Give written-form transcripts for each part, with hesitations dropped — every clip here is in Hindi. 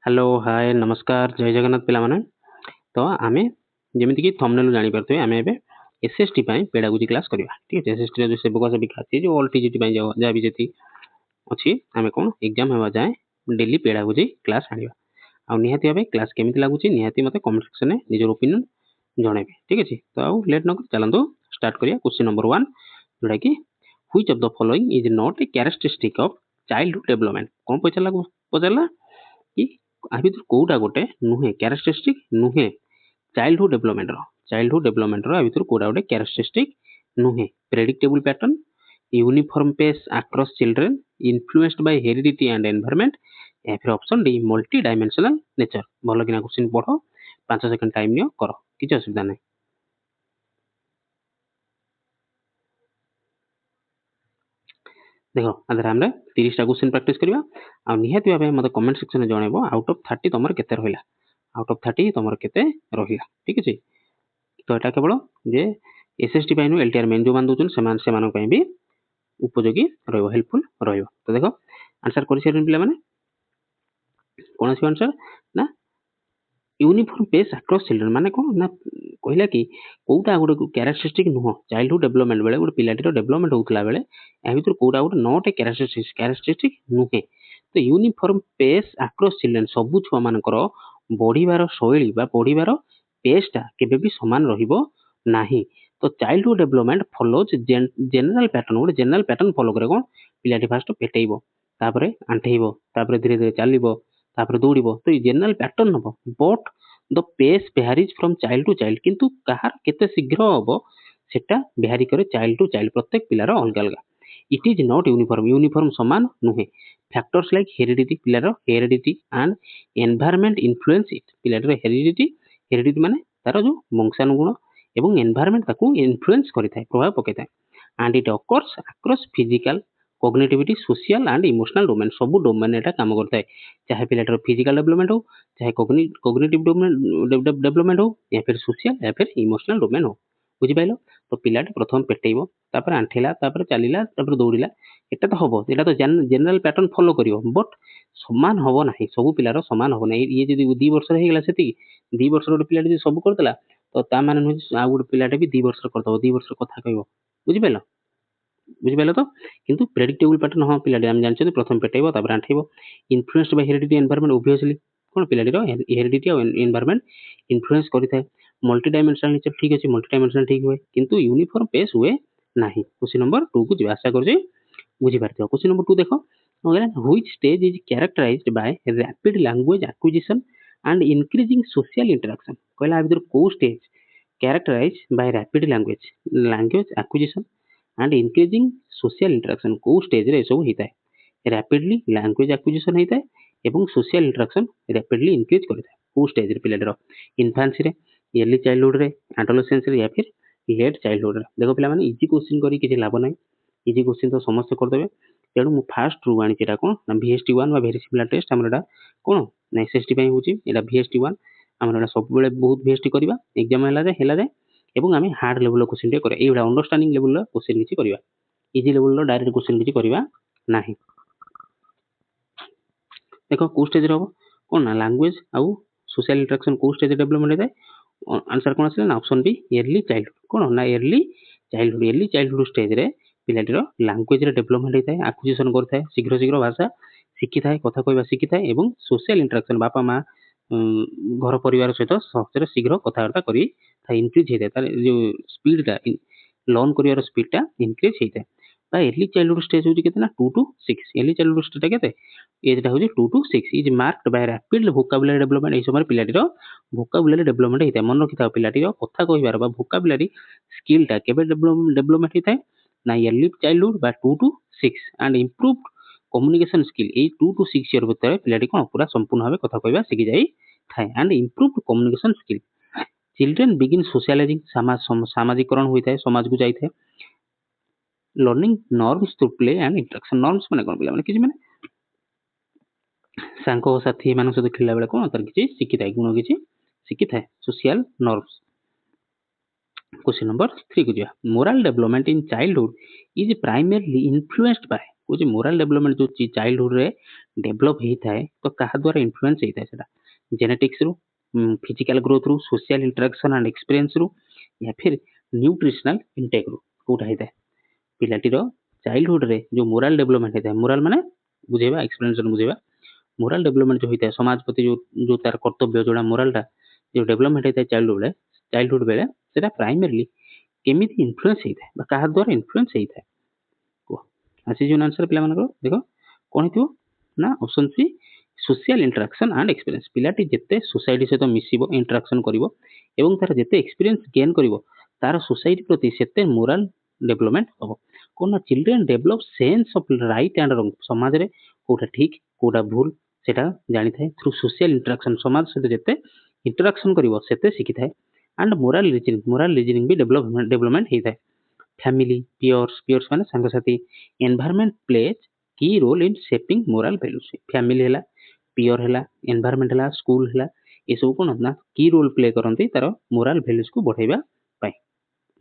हेलो हाय नमस्कार जय जगन्नाथ पिला माने तो आमे जेमिति कि थंबनेल जानि परथि आमे एबे एसएसटी पई पेडागोजी क्लास करबा ठीक है एसएसटी रे जो सेबक से बिखाती जो ऑल टीजीटी पई जा भी जेती अछि आमे कोन एग्जाम हेबा जाय डेली पेडागोजी क्लास आनिबा आ निहाती भाबे क्लास केमिति लागुची निहाती मते कमेंट सेक्शन में निजर ओपिनियन जणेबे ठीक अछि तो आउ लेट न चलंतु स्टार्ट करिया क्वेश्चन नंबर 1 जोडा कि which of the following is not a characteristic of childhood development कोन पचला कि आ भितर कोउटा गोटे नुहे कैरेक्टरिस्टिक नुहे चाइल्डहुड डेवलपमेंट रो आ भितर कोउटा गोटे कैरेक्टरिस्टिक नुहे predictable pattern uniform pace across children influenced by heredity and environment या फिर option D multi dimensional nature भलो किना क्वेश्चन पढ़ो 5 सेकंड टाइम नियो करो किछ असुविधा नै देखो आधर हमरे 30 टा क्वेश्चन प्रैक्टिस करबा आ निहाती भाबे मते कमेंट सेक्शन में जणेबो आउट ऑफ 30 तमर केते रहिला आउट ऑफ 30 तमर केते रहिला ठीक अछि तो एटा केवल जे एसएसटी पाइनु एलटीआर मेन जो मान दोचन सेमान पई भी उपयोगी रहइबो हेल्पफुल रहइबो तो देखो आंसर करि सेरन पिला माने कोन आसी आंसर ना यूनिफॉर्म पेस अक्रॉस चिल्ड्रन माने कोन ना कहला कि कोउटा गोटे कैरेक्टरिस्टिक नुह चाइल्डहुड डेवलपमेंट बेले गोटे पिलाटीर डेवलपमेंट होतला बेले या भितर कोउटा गोटे नॉट ए कैरेक्टरिस्टिक नुहे तो यूनिफॉर्म पेस अक्रॉस चिल्ड्रन सबु छुआ मानकर बढ़िबार शैली बा बढ़िबार पेसटा केबे भी समान रहिबो नाही तो childhood development follows general pattern follow करे कोन पिलाटी फास्ट पेटेइबो तापरे आंठेइबो तापरे धीरे धीरे चालिबो तापरे दौड़िबो तो ये जनरल पैटर्न हबो but the pace varies from child to child किंतु कहार केते शीघ्र हबो सेटा भेरी करे चाइल्ड टू चाइल्ड प्रत्येक पिलार अलग अलग इट इज नॉट यूनिफॉर्म समान नुहे factors like heredity and environment influence it पिलाटर हेरिडिटी माने तार जो वंशानुगुण एवं एनवायरनमेंट ताकू इन्फ्लुएंस करिथाय प्रभाव पकेइथाय and it occurs across physical cognitivity social and emotional domain सब डोमेन एटा काम करथाय चाहे पिलाटर फिजिकल डेवलपमेंट हो चाहे कॉग्निटिव डेवलपमेंट हो या फिर सोशल या फिर इमोशनल डोमेन हो बुझि पाइलो तो पिलाटी प्रथम पेटेइबो तापर आंठेला तापर चालिला तापर दौड़िला एटा तो हबो एटा तो जनरल पैटर्न फॉलो करियो बट समान हबो नाही सब पिलार समान हबो नाही ये जदी 2 वर्ष रे हेगला सेती 2 वर्ष रो पिलाटी सब करतला तो ता माने नुह आ गुड पिलाटे भी 2 वर्ष करतबो 2 वर्ष कथा कहबो बुझि पाइलो तो किंतु प्रेडिक्टेबल पैटर्न हाँ पिलाटी हम जानछे प्रथम पेटेइबो तापर आंठेइबो influenced by heredity environment obviously कोन पिलाटीर हेरिडिटी और एनवायरनमेंट इन्फ्लुएंस करिथाय मल्टी डायमेंशनल नेचर ठीक अछि मल्टी डायमेंशनल ठीक हुए किंतु यूनिफॉर्म पेस हुए नाही क्वेश्चन नंबर 2 को जिबा आशा करछी बुझि पारथियो क्वेश्चन नंबर 2 देखो which stage is characterized by rapid language acquisition and increasing social interaction कहला भीतर को stage characterized by rapid language acquisition and increasing social interaction को स्टेज रे सब हिताय रैपिडली लैंग्वेज एक्विजिशन हिताय एवं सोशल इंटरेक्शन रैपिडली इंक्रीज करथाय को स्टेज रे पिलाटर इन्फांसी रे अर्ली चाइल्डहुड रे एडोलेसेंस रे या फिर लेट चाइल्डहुड रे देखो पिला माने इजी क्वेश्चन करी किछि लाभ नै इजी क्वेश्चन तो समस्त कर देबे तेणु मु फास्ट रू आनी एटा कोन ना VST1 बा वेरी सिमिलर टेस्ट हमर एटा कोन ना SST पई होची एटा VST1 हमर एटा सब बेले बहुत VST करबा एग्जाम हेला जाय एवं आमे हार्ड लेवल क्वेश्चन टे करे एबा अंडरस्टैंडिंग लेवल क्वेश्चन किछि करबा इजी लेवल डायरेक्ट क्वेश्चन किछि करबा नाही देखो को स्टेज रे हो कोन ना लैंग्वेज आउ सोशल इंटरेक्शन को स्टेज डेवलपमेंट होय आंसर कोन आसे ना ऑप्शन बी अर्ली चाइल्डहुड कोन ना अर्ली चाइल्डहुड स्टेज रे पिलाटीर लैंग्वेज रे डेवलपमेंट होय थाय एक्विजिशन करथाय शीघ्र शीघ्र भाषा शिखि थाय कथा कहबा शिखि थाय एवं सोशल इंटरेक्शन बापा मां घर परिवार सहित सहजरे शीघ्र कथाबार्ता करी थाय इंक्रीज होय थाय तार जो स्पीड टा लर्न करिवार स्पीड टा इंक्रीज होय थाय बा अर्ली चाइल्डहुड स्टेज होची केते ना 2 to 6 अर्ली चाइल्डहुड स्टेज टा केते एज टा होची 2 to 6 is marked by rapid vocabulary development ए समय पिलाटीर वोकैबुलरी डेवलपमेंट होय थाय मन रखि थाओ पिलाटीर कथा कहबार बा वोकैबुलरी स्किल टा केबे डेवलपमेंट होय थाय ना अर्ली चाइल्डहुड बा 2 to 6 and improved communication skill A 2 to 6 year भीतर पिलाटी कोन पूरा संपूर्ण भाबे कथा कहबा सिखि जाई थाय and improved communication skill children begin socializing सामाजिकरण होय थाय समाज को जाई थाय learning norms through play and interaction norms माने कोन पिला माने किछि माने सांको साथी मान सहित खेलला बेले कोन तार किछि शिखि थाय गुण किछि शिखि थाय सोशल नॉर्म्स क्वेश्चन नंबर 3 को जिया moral development in childhood is primarily influenced by कौन मोराल डेवलपमेंट जो चाइल्डहुड रे डेवलप होता है तो क्या द्वारा इन्फ्लुएंस होता है सेटा जेनेटिक्स रू फिजिकल ग्रोथ रू सोशल इंटरेक्शन एंड एक्सपीरियंस रू या फिर न्यूट्रिशनल इंटेक रू कोटा होता है पिलाटीर चाइल्डहुड रे जो मोराल डेवलपमेंट होता है मोराल माने बुझेबा एक्सप्लेनेशन बुझेबा मोराल डेवलपमेंट जो होता है समाज प्रति जो तार कर्तव्य जोड़ा मोरालटा जो डेवलपमेंट होता है चाइल्डहुड बेले सेटा प्राइमरली केमिति इन्फ्लुएंस होता है क्या द्वारा इन्फ्लुएंस होता है आसी जो आंसर पिला मानकर देखो कौन हो ना option C social interaction and experience पिलाटी जिते सोसाइटी सहित मिसिबो इंटरेक्शन करिवो एवं तार जिते एक्सपीरियंस गेन करिवो तार सोसाइटी प्रति सेते मोराल डेवलपमेंट हबो कोन children develop sense of right and wrong समाज रे कोटा ठीक कोटा भूल सेटा जानि थाए थ्रू सोशल इंटरेक्शन समाज सहित जिते इंटरेक्शन करिवो सेते शिखि थाए एंड मोराल रीजनिंग भी डेवलपमेंट हे थाए फैमिली पियर्स माने संगसाथी environment plays key role in shaping moral values family हैला पियर हैला एनवायरनमेंट हैला स्कूल हैला ए सब कोन ना की रोल प्ले करंती तार मोराल वैल्यूज को बढ़ाइबा पाई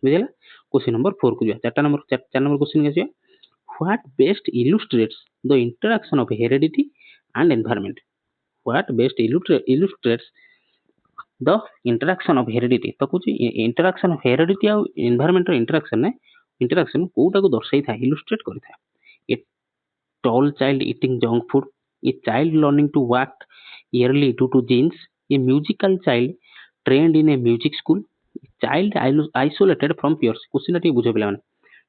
बुझला क्वेश्चन नंबर 4 को जा चार नंबर क्वेश्चन के what best illustrates the interaction of heredity and environment what best illustrates the interaction of heredity तो कुछ इंटरेक्शन ऑफ हेरिडिटी और एनवायरनमेंट इंटरेक्शन कोटा को दर्शाई था इलुस्ट्रेट करि था a tall child eating junk food a child learning to walk early due to genes a musical child trained in a music school child isolated from peers question टी बुझो पिला माने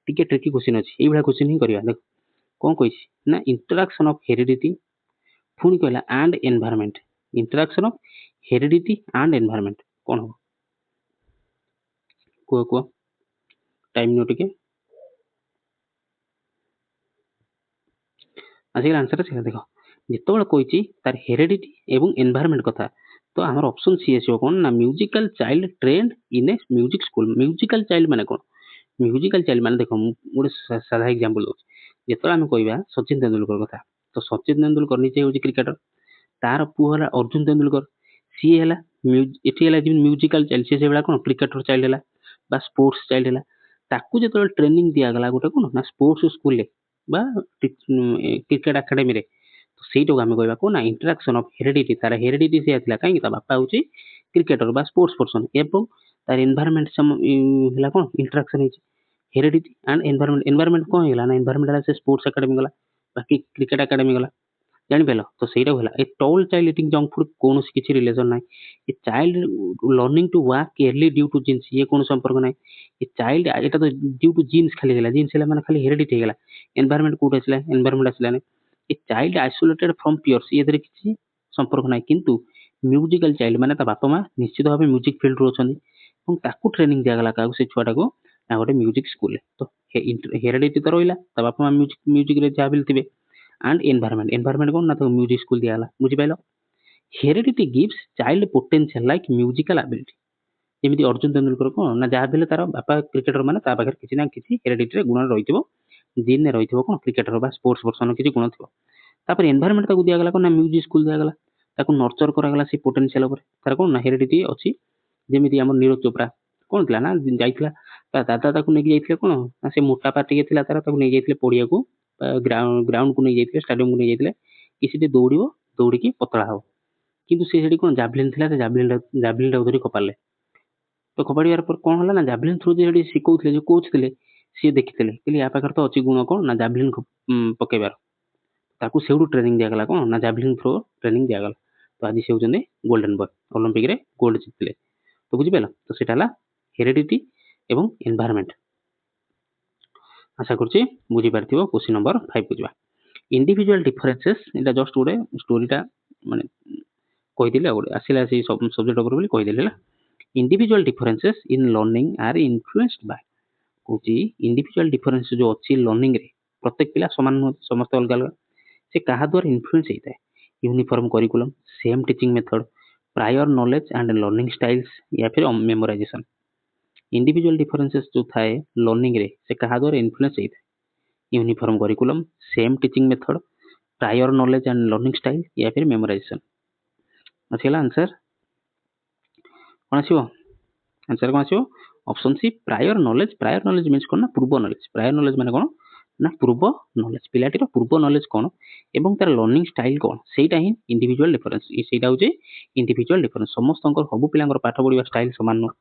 टिके ट्रिकी क्वेश्चन अछि एई भला क्वेश्चन ही करिया देख कोन कहिछि ना इंटरेक्शन ऑफ हेरिडिटी पुनी कहला and environment interaction of heredity and environment कौन हो को टाइम नो टिके आजिकल आंसर से देखो जितबेला कहिछि तार हेरिडिटी एवं एनवायरनमेंट कथा तो हमर ऑप्शन सी एसियो कोन ना musical child trained in a music school musical child माने कोन म्यूजिकल चाइल्ड माने देखो गोटे साधा एग्जांपल दो जितबेला हम कहबा सचिन तेंदुलकर कथा तो सचिन तेंदुलकर निजे होछि क्रिकेटर तार पुओ हला अर्जुन तेंदुलकर सी हला एठी हला म्यूजिकल चाइल्ड से बेला कोन क्रिकेटर चाइल्ड हला बा स्पोर्ट्स चाइल्ड हला ताकू जेतबेला ट्रेनिंग दिया गला गोटे कोन ना स्पोर्ट्स स्कूल ले बा क्रिकेट एकेडमी रे तो सेइटो हम कहबा कोन ना इंटरेक्शन ऑफ हेरिडिटी तार हेरिडिटी से आथिला काई ता बापा होची क्रिकेटर बा स्पोर्ट्स पर्सन एवं तार एनवायरनमेंट सम हला कोन इंटरेक्शन होची हेरिडिटी एंड एनवायरनमेंट कोन हला ना एनवायरनमेंट हला से स्पोर्ट्स एकेडमी गला बाकी क्रिकेट एकेडमी गला जानि पेलो तो सेटा होला a tall child eating junk food कोन किछि रिलेशन नाही a child learning to walk early due to genes ये कोन संपर्क नाही ए चाइल्ड एटा तो ड्यू टू जीन्स खाली गेला जीन्स हला माने खाली हेरिडिटी गेला एनवायरनमेंट कोड असला एनवायरनमेंट असला नाही a child isolated from peers ये धरे किछि संपर्क नाही किंतु म्यूजिकल चाइल्ड माने ता बापा मा निश्चित भाबे म्यूजिक फील्ड रो छथि और ताकू ट्रेनिंग दिया गला का से छुआटा को ना गोटे म्यूजिक स्कूल तो हेरिडिटी तो रहिला ता बापा मा म्यूजिक रे जाबिल थिबे and environment कौन ना तो म्यूजिक स्कूल दिया बुझी पाइल heredity gives child potential like musical ability जेमिति अर्जुन तेंदुलकर कौन ना जहाँ भी तार बापा क्रिकेटर माने ता पाखर किछि ना किछि हेरिडिटी गुण रहिथिबो जीन ने रहिथिबो कोन क्रिकेटर बा स्पोर्ट्स पर्सन किछि गुण थिबो तापर एनवायरनमेंट ताकू दिया गला कोन ना म्यूजिक स्कूल दिया गला ताकू नर्चर करा गला से पोटेंशियल ऊपर तार कोन ना हेरिडिटी अछि जेमिति हमर नीरज चोपड़ा कोन थिला ना जाइथिला ता दादा ताकू नेकी जाइथिले कोन ना से मोटा पार्टी थिला तार ताकू नेकी जाइथिले पडिया को ग्राउंड को नहीं जाइथिले स्टेडियम को नहीं जाइथिले किसी दौड़िबो दौड़िकी पतला हो किंतु से सेठी कोन जावलिन थिला से जावलिन धरि कपाले तो कबाड़ियार पर कोन होला ना जावलिन थ्रो जे सेठी सिखौथिले जे कोच थिले से देखिथिले कि या पाखर तो अछि गुण कोन ना जावलिन पकेबार ताकू सेउडू ट्रेनिंग दिया गला कोन ना जावलिन थ्रो ट्रेनिंग दिया गला तो आज से होजने गोल्डन बॉय ओलंपिक रे गोल्ड जितले तो बुझि पेला तो सेटा हला हेरिडिटी एवं एनवायरनमेंट आशा करछि बुझी पारथिबो क्वेश्चन नंबर 5 को जबा इंडिविजुअल डिफरेंसेस एटा जस्ट गोटे स्टोरीटा माने कहि दिले गोटे आसिला से सब्जेक्ट ऊपर बोली कहि दिले हला individual differences in learning are influenced by कोची इंडिविजुअल डिफरेंस जो अछि लर्निंग रे प्रत्येक पिला समान समस्त अलग अलग से कहा द्वारा इन्फ्लुएंस होता है uniform curriculum same teaching method prior knowledge and learning styles या फिर मेमोराइजेशन इंडिविजुअल डिफरेंसेस जो थाए लर्निंग रे से कहा द्वारा इन्फ्लुएंस होता है uniform curriculum same teaching method prior knowledge and learning style या फिर मेमोराइजेशन अच्छा आंसर कौन आसो आंसर कौन आसो option C prior knowledge means कौन ना पूर्व नॉलेज प्रायर नॉलेज माने कौन ना पूर्व नॉलेज पिलाटीर पूर्व नॉलेज कौन एवं तार लर्निंग स्टाइल कौन सेटा ही इंडिविजुअल डिफरेंस सेटा होचे इंडिविजुअल डिफरेंस समस्त सब पिलांकर पाठ पढ़िबा स्टाइल समान नुह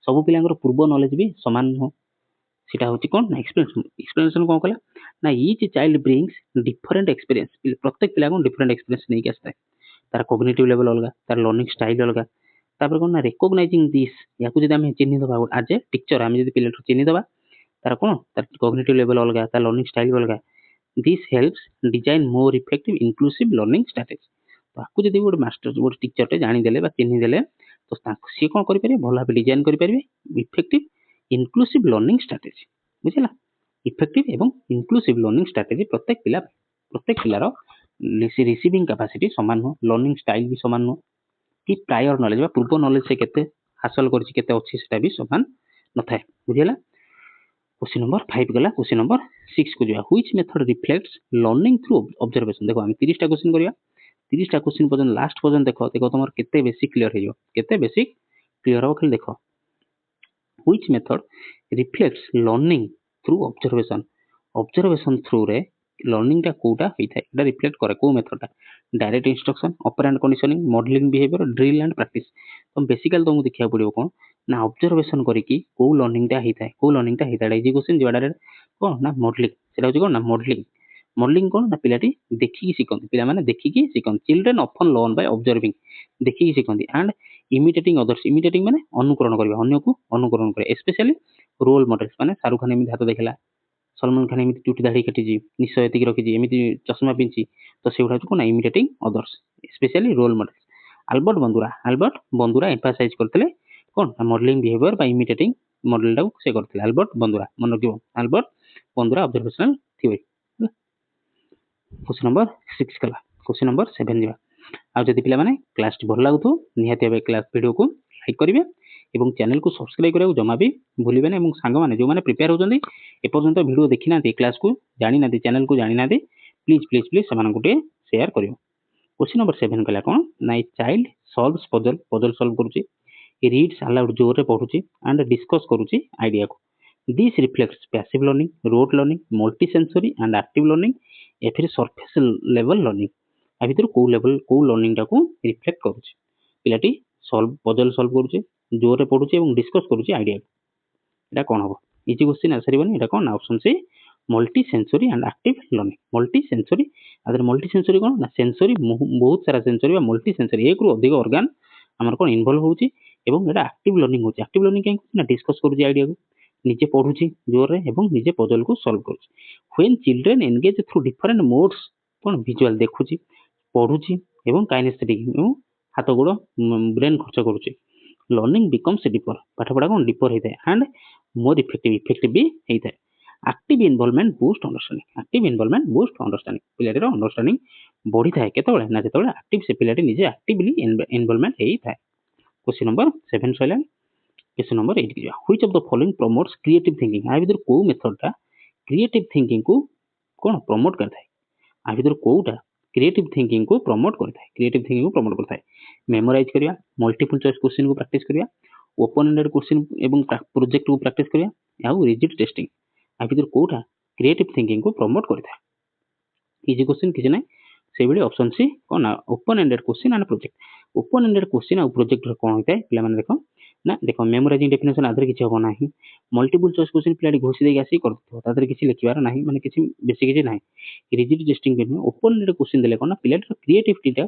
सब पिलांकर पूर्व नॉलेज भी समान नुह सेटा होची कौन ना एक्सप्लेनेशन कौन कला ना each child brings different experience प्रत्येक पिला को डिफरेंट एक्सपीरियंस नहीं के आसता तार कॉग्निटिव लेवल अलग तार लर्निंग स्टाइल अलग तापर कौन ना रिकॉग्नाइजिंग दिस याकू जदि आमे चिन्हि दबा आज ए टीचर आमे जदि पिला चिन्हि दबा तार कौन तार कॉग्निटिव लेवल अलग तार लर्निंग स्टाइल अलग this helps design more effective inclusive learning strategy तो आपको जदि गोटे मास्टर गोटे टीचर टे जानि देले बा चिन्हि देले तो सी कौन करि परिबे भल भाबे डिजाइन करि परिबे इफेक्टिव इंक्लूसिव लर्निंग स्ट्रेटजी बुझिला इफेक्टिव एवं इंक्लूसिव लर्निंग स्ट्रेटजी प्रत्येक पिलार रिसीविंग कैपेसिटी समान हो लर्निंग स्टाइल भी समान हो कि प्रायर नॉलेज पूर्व नॉलेज से केते हासिल करछि केते अछि सेटा भी समान न थाए बुझिला क्वेश्चन नंबर 5 गला क्वेश्चन नंबर 6 को जोआ which method reflects learning through observation देखो हम 30 टा क्वेश्चन करिया 30 टा क्वेश्चन पर्यंत लास्ट पर्यंत देखो तुमर केते बेसिक क्लियर हे जो केते बेसिक क्लियर हो खाली देखो which method reflects learning through observation through रे लर्निंग टा कोटा होइथाय एटा रिफ्लेक्ट करे को मेथड टा direct instruction operant conditioning modelling behaviour drill and practice तो बेसिकली तुमको देखिया पड़िबो कोन ना ऑब्जर्वेशन करिकी को लर्निंग टा होइथाय इजी क्वेश्चन जो डायरेक्ट कोन ना मॉडलिंग सेटा होची कोन ना मॉडलिंग कोन ना पिलाटी देखिकी सिकंती पिला माने देखिकी सिकंती children often learn by observing देखिकी सिकंती एंड इमिटेटिंग अदर्स इमिटेटिंग माने अनुकरण करबा अन्य को अनुकरण करे स्पेशली रोल मॉडल्स माने शाहरुख खान एमि हाथ देखला सलमान खान एमि चुटी दाढ़ी काटिजी निश्चय एतिक रखिजी एमि चश्मा पिंची तो सेउडा कोन imitating others specially role models Albert Bandura emphasize करथले कोन modelling behaviour by imitating model टा से करथले अल्बर्ट बंदुरा मन रखिबो Albert Bandura observational theory question number 6 कला क्वेश्चन नंबर 7 दिबा आ जदि पिला माने क्लास टी भल लागुतो निहाती बे क्लास वीडियो को लाइक करिवे एवं चैनल को सब्सक्राइब करियो जमा भी भूलिबे नै एवं संग माने जो माने प्रिपेयर होजंदी ए पर्यंत वीडियो देखि नाते क्लास को जानि नाते चैनल को जानि नाते प्लीज समान गुटे शेयर करियो क्वेश्चन नंबर 7 कला कोन ना चाइल्ड सॉल्व्स पजल सॉल्व करूची रीड्स अलाउड जोर रे पढुची एंड डिस्कस करूची आईडिया को this reflects passive learning rote learning multi sensory and active learning ए फिर सरफेस लेवल लर्निंग आ भीतर को लेवल को लर्निंग टा को रिफ्लेक्ट करूची पिलाटी पजल सॉल्व करूची जोर रे पढुची एवं डिस्कस करूची आईडिया एटा कोन हबो इजी क्वेश्चन आंसर बनी एटा कोन ऑप्शन से multi sensory and active learning multi sensory other multi sensory कोन ना सेंसरी बहुत सारा सेंसरी बा मल्टी सेंसरी एक रु अधिक ऑर्गन हमर कोन इन्वॉल्व होची एवं एटा एक्टिव लर्निंग होची एक्टिव लर्निंग के ना डिस्कस करूची आईडिया को निजे पढुची जोर रे एवं निजे पजल को सॉल्व करूची when children engage through different modes कोन विजुअल देखुची पढुची एवं काइनेस्थेटिक एवं हाथ गोड़ ब्रेन खर्च करूची लर्निंग बिकम्स डीपर पाठ पढ़ा कोन डीपर होता है एंड मोर इफेक्टिव भी होता है एक्टिव इन्वॉल्वमेंट बूस्ट अंडरस्टैंडिंग पिलाटीर अंडरस्टैंडिंग बढ़ी थाए केतबेले ना जेतबेले एक्टिव से पिलाटी निजे एक्टिवली इन्वॉल्वमेंट हेई थाए क्वेश्चन नंबर 7 सइला क्वेश्चन नंबर 8 की which of the following promotes creative thinking आ भीतर को मेथड टा क्रिएटिव थिंकिंग को कोन प्रमोट करता है आ भीतर कोटा क्रिएटिव थिंकिंग को प्रमोट करता है मेमोराइज करिया मल्टीपल चॉइस क्वेश्चन को प्रैक्टिस करिया ओपन एंडेड क्वेश्चन एवं प्रोजेक्ट को प्रैक्टिस करिया या रिजिड टेस्टिंग आ भीतर कोटा क्रिएटिव थिंकिंग को प्रमोट करता है इजी क्वेश्चन किछ नै से बेले ऑप्शन सी कोन open ended question and project open ended question और प्रोजेक्ट रे कोन होता है पिला माने देखो मेमोराइजिंग डेफिनेशन आदर किछ होबो नाही मल्टीपल चॉइस क्वेश्चन पिलाडी घोषि देगी आसी करथो तादर किछ लिखिबार नाही माने किछ बेसी किछ नाही रिजिड टेस्टिंग के ओपन एंडेड क्वेश्चन देले कोन पिलाडी क्रिएटिविटी टा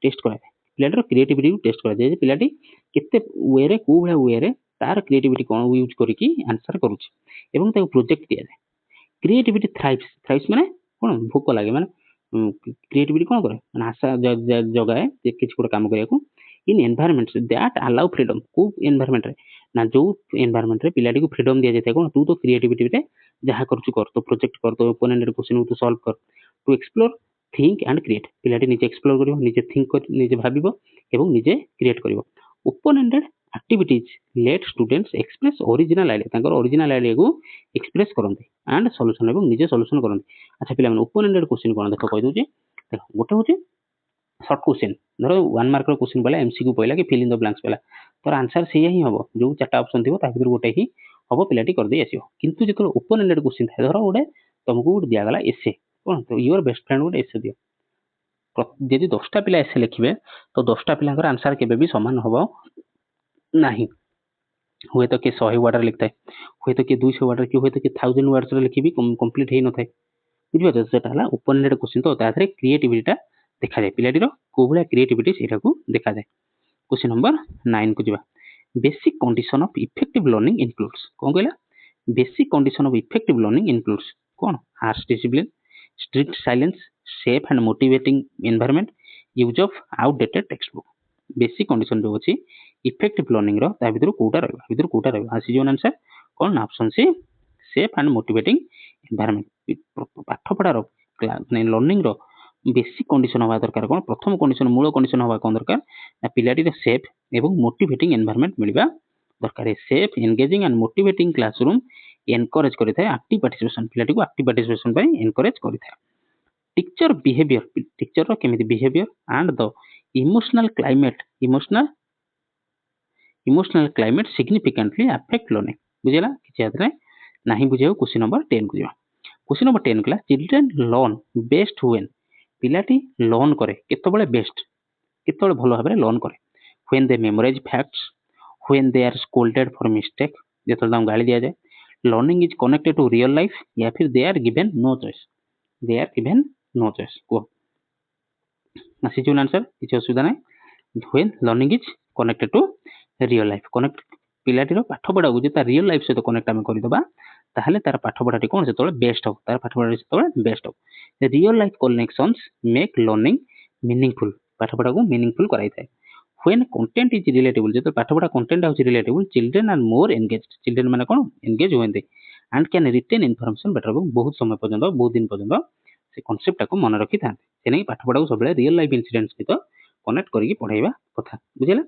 टेस्ट करा पिलाटर क्रिएटिविटी टेस्ट करा जाय पिलाटी केते वे रे को भले वे रे तार क्रिएटिविटी कोन यूज करिकी आंसर करूची एवं ताको प्रोजेक्ट दिया जाय क्रिएटिविटी थ्राइव्स माने कोन भूक लागे माने क्रिएटिविटी कोन करे माने आशा जगाए जे किछ कोड काम करिया को इन एनवायरनमेंट्स दैट अलाउ फ्रीडम को एनवायरनमेंट रे ना जो एनवायरनमेंट रे पिलाटी को फ्रीडम दिया जाय कोन तू तो क्रिएटिविटी रे जहा करछु कर तो प्रोजेक्ट कर तो ओपन एंडेड क्वेश्चन को सॉल्व कर to explore think and create पिलाटी निजे एक्सप्लोर करियो निजे थिंक कर निजे भाबिबो एवं निजे क्रिएट करियो open ended activities let students express original idea तांकर ओरिजिनल आइडिया को एक्सप्रेस करंती एंड सॉल्यूशन एवं निजे सॉल्यूशन करंती अच्छा पिला माने ओपन एंडेड क्वेश्चन कोन देखो कहि दोची देखो गोटे होची शॉर्ट क्वेश्चन धरो 1 मार्क रो क्वेश्चन पला एमसीक्यू पइला कि फिल इन द ब्लैंक्स पला तोर आंसर सेया ही हबो जो चारटा ऑप्शन थिबो ता भीतर गोटे ही हबो पिलाटी कर दे आसीबो किंतु जेतो ओपन एंडेड क्वेश्चन थाय धरो गोटे तुमको गोटे दिगला एसे कौन तो योर बेस्ट फ्रेंड गोटे एसे दियो जदि 10टा पिला एसे लिखिबे तो 10टा पिलांकर आंसर केबे भी समान हबो नाही हुए तो के 100 वर्ड लिखता है हुए तो के 200 वर्ड कि हुए तो के 1000 वर्ड्स रे लिखिबी कंप्लीट हे न थाए बुझिबा तो सेटा हला ओपन एंडेड क्वेश्चन तो ताथरे क्रिएटिविटी देखा जाए पिलाटीर को भलिया क्रिएटिविटी सेटा को देखा जाए क्वेश्चन नंबर 9 को जिबा basic condition of effective learning includes कोन कहला basic condition of effective learning includes कोन harsh discipline strict silence safe and motivating environment use of outdated text book basic condition जो अछि इफेक्टिव लर्निंग रो ता भितर कोटा रहबा आसी जो आंसर कोन option C safe and motivating environment पाठ पढ़ार माने लर्निंग रो बेसिक कंडीशन हवा दरकार कोन प्रथम कंडीशन मूल कंडीशन हवा कोन दरकार ना पिलाटी रे सेफ एवं मोटिवेटिंग एनवायरनमेंट मिलबा दरकार safe engaging and motivating classroom encourage करिथाय एक्टिव पार्टिसिपेशन पिलाटी को एक्टिव पार्टिसिपेशन पय एनकरेज करिथाय टीचर बिहेवियर टीचर रो केमिति behaviour and the emotional climate significantly affect learning बुझेला किछि याद नै नाही बुझेउ क्वेश्चन नंबर 10 को जिवा क्वेश्चन नंबर 10 कला चिल्ड्रन लर्न बेस्ट व्हेन पिलाटी लर्न करे केतबेले बेस्ट केतबेले भलो भाबरे लर्न करे when they memorize facts when they are scolded for mistake जेतल दाम गाली दिया जाए learning is connected to real life या फिर they are given no choice को नासी जो आंसर किछि असुविधा नै when learning is connected to real life connect पिलाटीर पाठ पढ़ा को जे ता रियल लाइफ सहित कनेक्ट आमे करि दबा ताहले तार पाठ पढ़ाटी कोन सेतोले बेस्ट हो तार पाठ पढ़ाटी सेतोले बेस्ट हो real life connections make learning meaningful पाठ पढ़ा को मीनिंगफुल कराई थाए व्हेन कंटेंट इज रिलेटेबल जे पाठ पढ़ा कंटेंट आउच relatable children are more engaged children माने कोन एंगेज होएंदे and can retain information better बहुत समय पर्यंत बहुत दिन पर्यंत से कांसेप्ट को मन रखि थाते सेनै पाठ पढ़ा को सबले रियल लाइफ इंसिडेंट्स सहित कनेक्ट करिकि पढ़ाइबा कथा बुझिला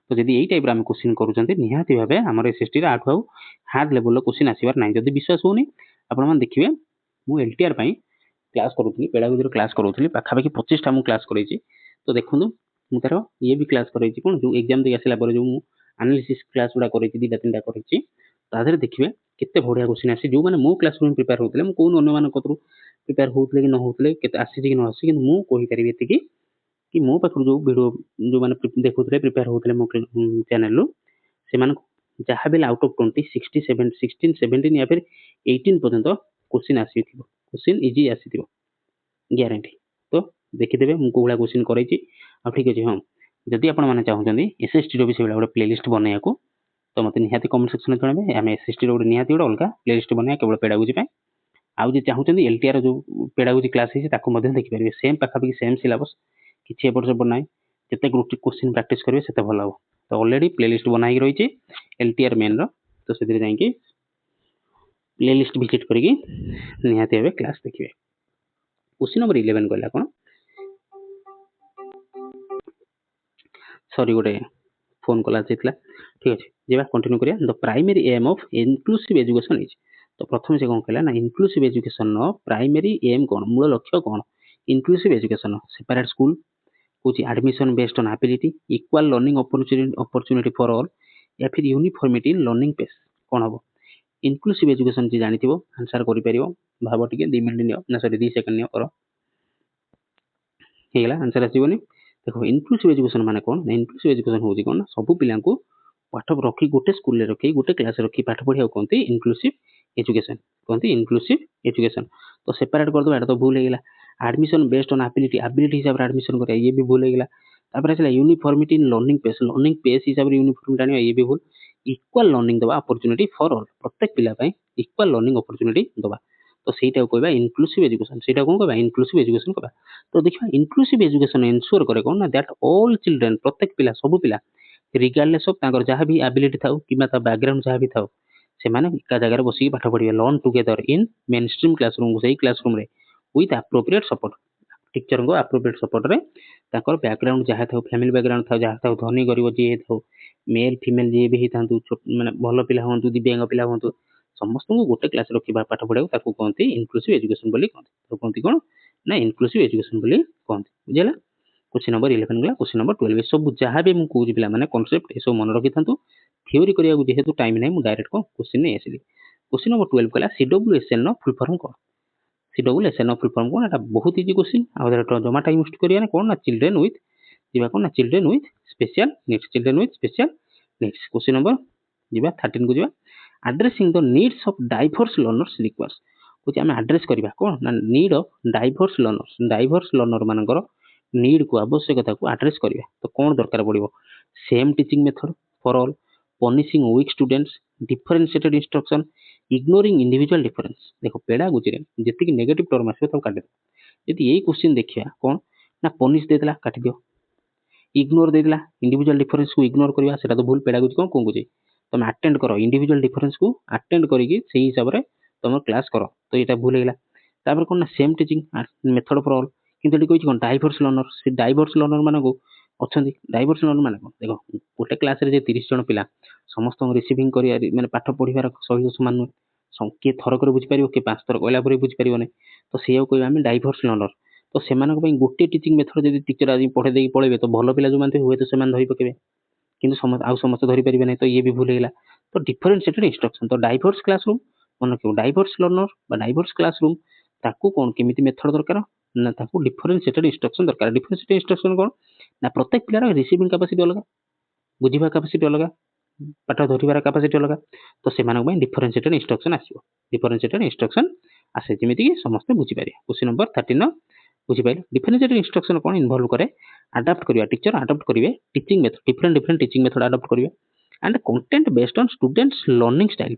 तो जदि एई टाइप रा हम क्वेश्चन करूचंती निहाती भाबे हमर एसएसटी रा आठो हार्ड लेवल रो क्वेश्चन आसीबार नै जदि विश्वास होनी आपण मान देखिबे मु एलटीआर पई क्लास करूथली पेडागोजी रो क्लास करूथली पाखापाखि 25 टा मु क्लास करैछि तो देखुनु मु तारो ये भी क्लास करैछि कोन जो एग्जाम दे आसिला पर जो मु एनालिसिस क्लास उडा करैछि दिटा तीनटा करैछि ताधरे देखिबे केते बढ़िया क्वेश्चन आसी जो माने मो क्लास रूम प्रिपेयर होतले मु कोन अन्य मान कतरु प्रिपेयर होतले कि न होतले केते आसी कि न आसी कि मु कहि परिबे एतिकी कि मो पाखरु जो वीडियो जो माने देखुतले प्रिपेयर होतले मो चैनल रो से मान जहाँ भी आउट ऑफ 20 67 16 17 या फिर 18 पर्यंत क्वेश्चन आसी थिबो क्वेश्चन इजी आसी थिबो ग्यारंटी तो देखि देबे मु कोला क्वेश्चन करैछि आ ठीक अछि हम जदि आपण माने चाहउछन्ती एसएसटी रो विषय वाला गोटे प्लेलिस्ट बनायाको तो मते निहाती कमेंट सेक्शन में जणाबे हम एसएसटी रो गोटे निहाती गोटे अलगा प्लेलिस्ट बनाया केवल पेडागोजी पय आउ जे चाहउछन्ती एलटीआर जो पेडागोजी क्लास है ताको मध्ये देखि परिबे सेम पाखापाखि सेम सिलेबस किछि एपट सेपट नै जते क्वेश्चन प्रैक्टिस करिवे सेते भलो हो तो ऑलरेडी प्लेलिस्ट बनाई रही एलटीआर मेन रो तो से जाइए प्लेलिस्ट विजिट करके निहाती भाव क्लास देखिए क्वेश्चन नंबर 11 कहला कौन सॉरी गोटे फोन कला जाइतला ठीक अछि जेबा कंटिन्यू करिया the primary aim of inclusive education is तो प्रथम से कोन कहला ना इंक्लूसिव एजुकेशन नो प्राइमरी एम कोन मूल लक्ष्य कोन इंक्लूसिव एजुकेशन सेपरेट स्कूल कुछ admission based on ability equal learning opportunity for all या फिर यूनिफॉर्मिटी इन लर्निंग पेस कौन हम इनक्लूसिव एजुकेशन जी जानी आंसर कर भाव टे 2 मिनट नियो ना सॉरी 2 सेकंड नियो कर हेला आंसर आसीबोनी देखो इनक्लूसिव एजुकेशन माने कोन इनक्लूसिव एजुकेशन होजी कोन सब पिला को पाठ रखी गोटे स्कूल रे रखी गोटे क्लास रखी पाठ पढ़िया कोनती इनक्लूसिव एजुकेशन तो सेपरेट कर दो एटा तो भूल हेगला एडमिशन बेस्ड ऑन एबिलिटी हिसाब रे एडमिशन करे ये भी भूल हेगला तापर आसला यूनिफॉर्मिटी इन लर्निंग पेस हिसाब रे यूनिफॉर्म जानिया ये भी भूल इक्वल लर्निंग दबा अपॉर्चुनिटी फॉर ऑल प्रत्येक पिला पय इक्वल लर्निंग अपॉर्चुनिटी दबा तो सेटा को कहबा इनक्लूसिव एजुकेशन सेटा कोन कहबा इनक्लूसिव एजुकेशन कहबा तो देखिबा इनक्लूसिव एजुकेशन एंश्योर करे कोन ना दैट ऑल चिल्ड्रन प्रत्येक पिला सब पिला रिगार्डलेस ऑफ तांकर जहां भी एबिलिटी थाउ किबा ता बैकग्राउंड जहां भी थाउ से माने एका जगह रे बसी पाठ पढ़िबे learn together in mainstream classroom सही क्लासरूम रे विथ एप्रोप्रिएट सपोर्ट टीचर को एप्रोप्रिएट सपोर्ट रे तांकर बैकग्राउंड जहां थाउ फैमिली बैकग्राउंड थाउ जहां थाउ धनी गरीब जे थाउ मेल फीमेल जे भी हितांतु माने भलो पिला होंतु दिव्यांग पिला होंतु समस्त को गोटे क्लास रखिबा पाठ पढ़ाउ ताको कहंती इनक्लूसिव एजुकेशन बोली कहंती तो कहंती कोन ना इनक्लूसिव एजुकेशन बोली कहंती बुझिला क्वेश्चन नंबर 11 गला क्वेश्चन नंबर 12 सब जहां भी मु कहूजी पिला माने कांसेप्ट ए सब मन रखि थांतु थ्योरी करिया को जेहेतु टाइम नै मु डायरेक्ट को क्वेश्चन नै आसीली क्वेश्चन नंबर 12 गला सीडब्ल्यूएसएन नो फुल फॉर्म कोन CW SNO फुल फॉर्म कोन एटा बहुत इजी क्वेश्चन आ जमा टाइम वेस्ट करिया ना कोन ना चिल्ड्रेन विथ जिबा कोन ना children with special needs question number जिबा 13 को जिबा addressing the needs of diverse learners requires कुछ आम आड्रेस करवा कौन ना नीड ऑफ डाइभर्स लर्नर मानकर नीड को आवश्यकता को आड्रेस करवा तो कौन दरकार पड़ो same teaching method for all punishing weak students differentiated instruction ignoring individual difference देखो पेडागोजी रे जति नेगेटिव टर्म आसो तब काट यदि यही क्वेश्चन देखिया कौन ना पनिश देदेला काट दियो इग्नोर देदेला इंडिविजुअल डिफरेंस को इग्नोर करवा सेटा तो भूल पेडागोजी कौन कहूँ तुम अटेंड करो इंडिविजुअल डिफरेंस को अटेंड करिकी से हिसाब से तुम क्लास करो तो यहाँ भूल होगा तापर कौन ना same teaching method for all किंतु कही कौन डाइवर्स लर्नर से डाइवर्स लर्नर मान अच्छा डाइवर्स लर्नर मान कौन देख गोटे क्लास 30 जन पिला समस्त रिसीविंग कर मैंने पाठ पढ़ार सही सामान नुहे किए थरक बुझीपार किए 5 थर कहला बुझीपार तो से कह आम डाइवर्स लर्नर तो से गोटे टीचिंग मेथड जब टीचर आज पढ़े देकी पढ़े तो भल पिला जो हुए तो से धरी पकेबे किंतु समस्त धरी पारे नहीं तो ये भी भूल होगा तो डिफरेंशिएटेड इंस्ट्रक्शन तो डाइवर्स क्लासरूम मन रखो डाइवर्स लर्नर डाइवर्स क्लासरूम ताकू कौन केमिति मेथड दरकार ना ताकू डिफरेंशिएटेड इंस्ट्रक्शन दरकार डिफरेंशिएटेड इंस्ट्रक्शन कौन ना प्रत्येक पिलार रिसीविंग कैपेसिटी अलग बुझिबा कैपेसिटी अलग पाठ धरिबार कैपेसिटी अलग तो से डिफरेंशिएटेड इंस्ट्रक्शन आसो डिफरेंशिएटेड इंस्ट्रक्शन आसे जमीती समस्त बुझीपारे क्वेश्चन नंबर 13 बुझीपारे डिफरेंशिएटेड इंस्ट्रक्शन कौन इन्वॉल्व करे अडॉप्ट करिया टीचर अडॉप्ट करिवे teaching method different teaching method adopt करिवे and content based on students learning style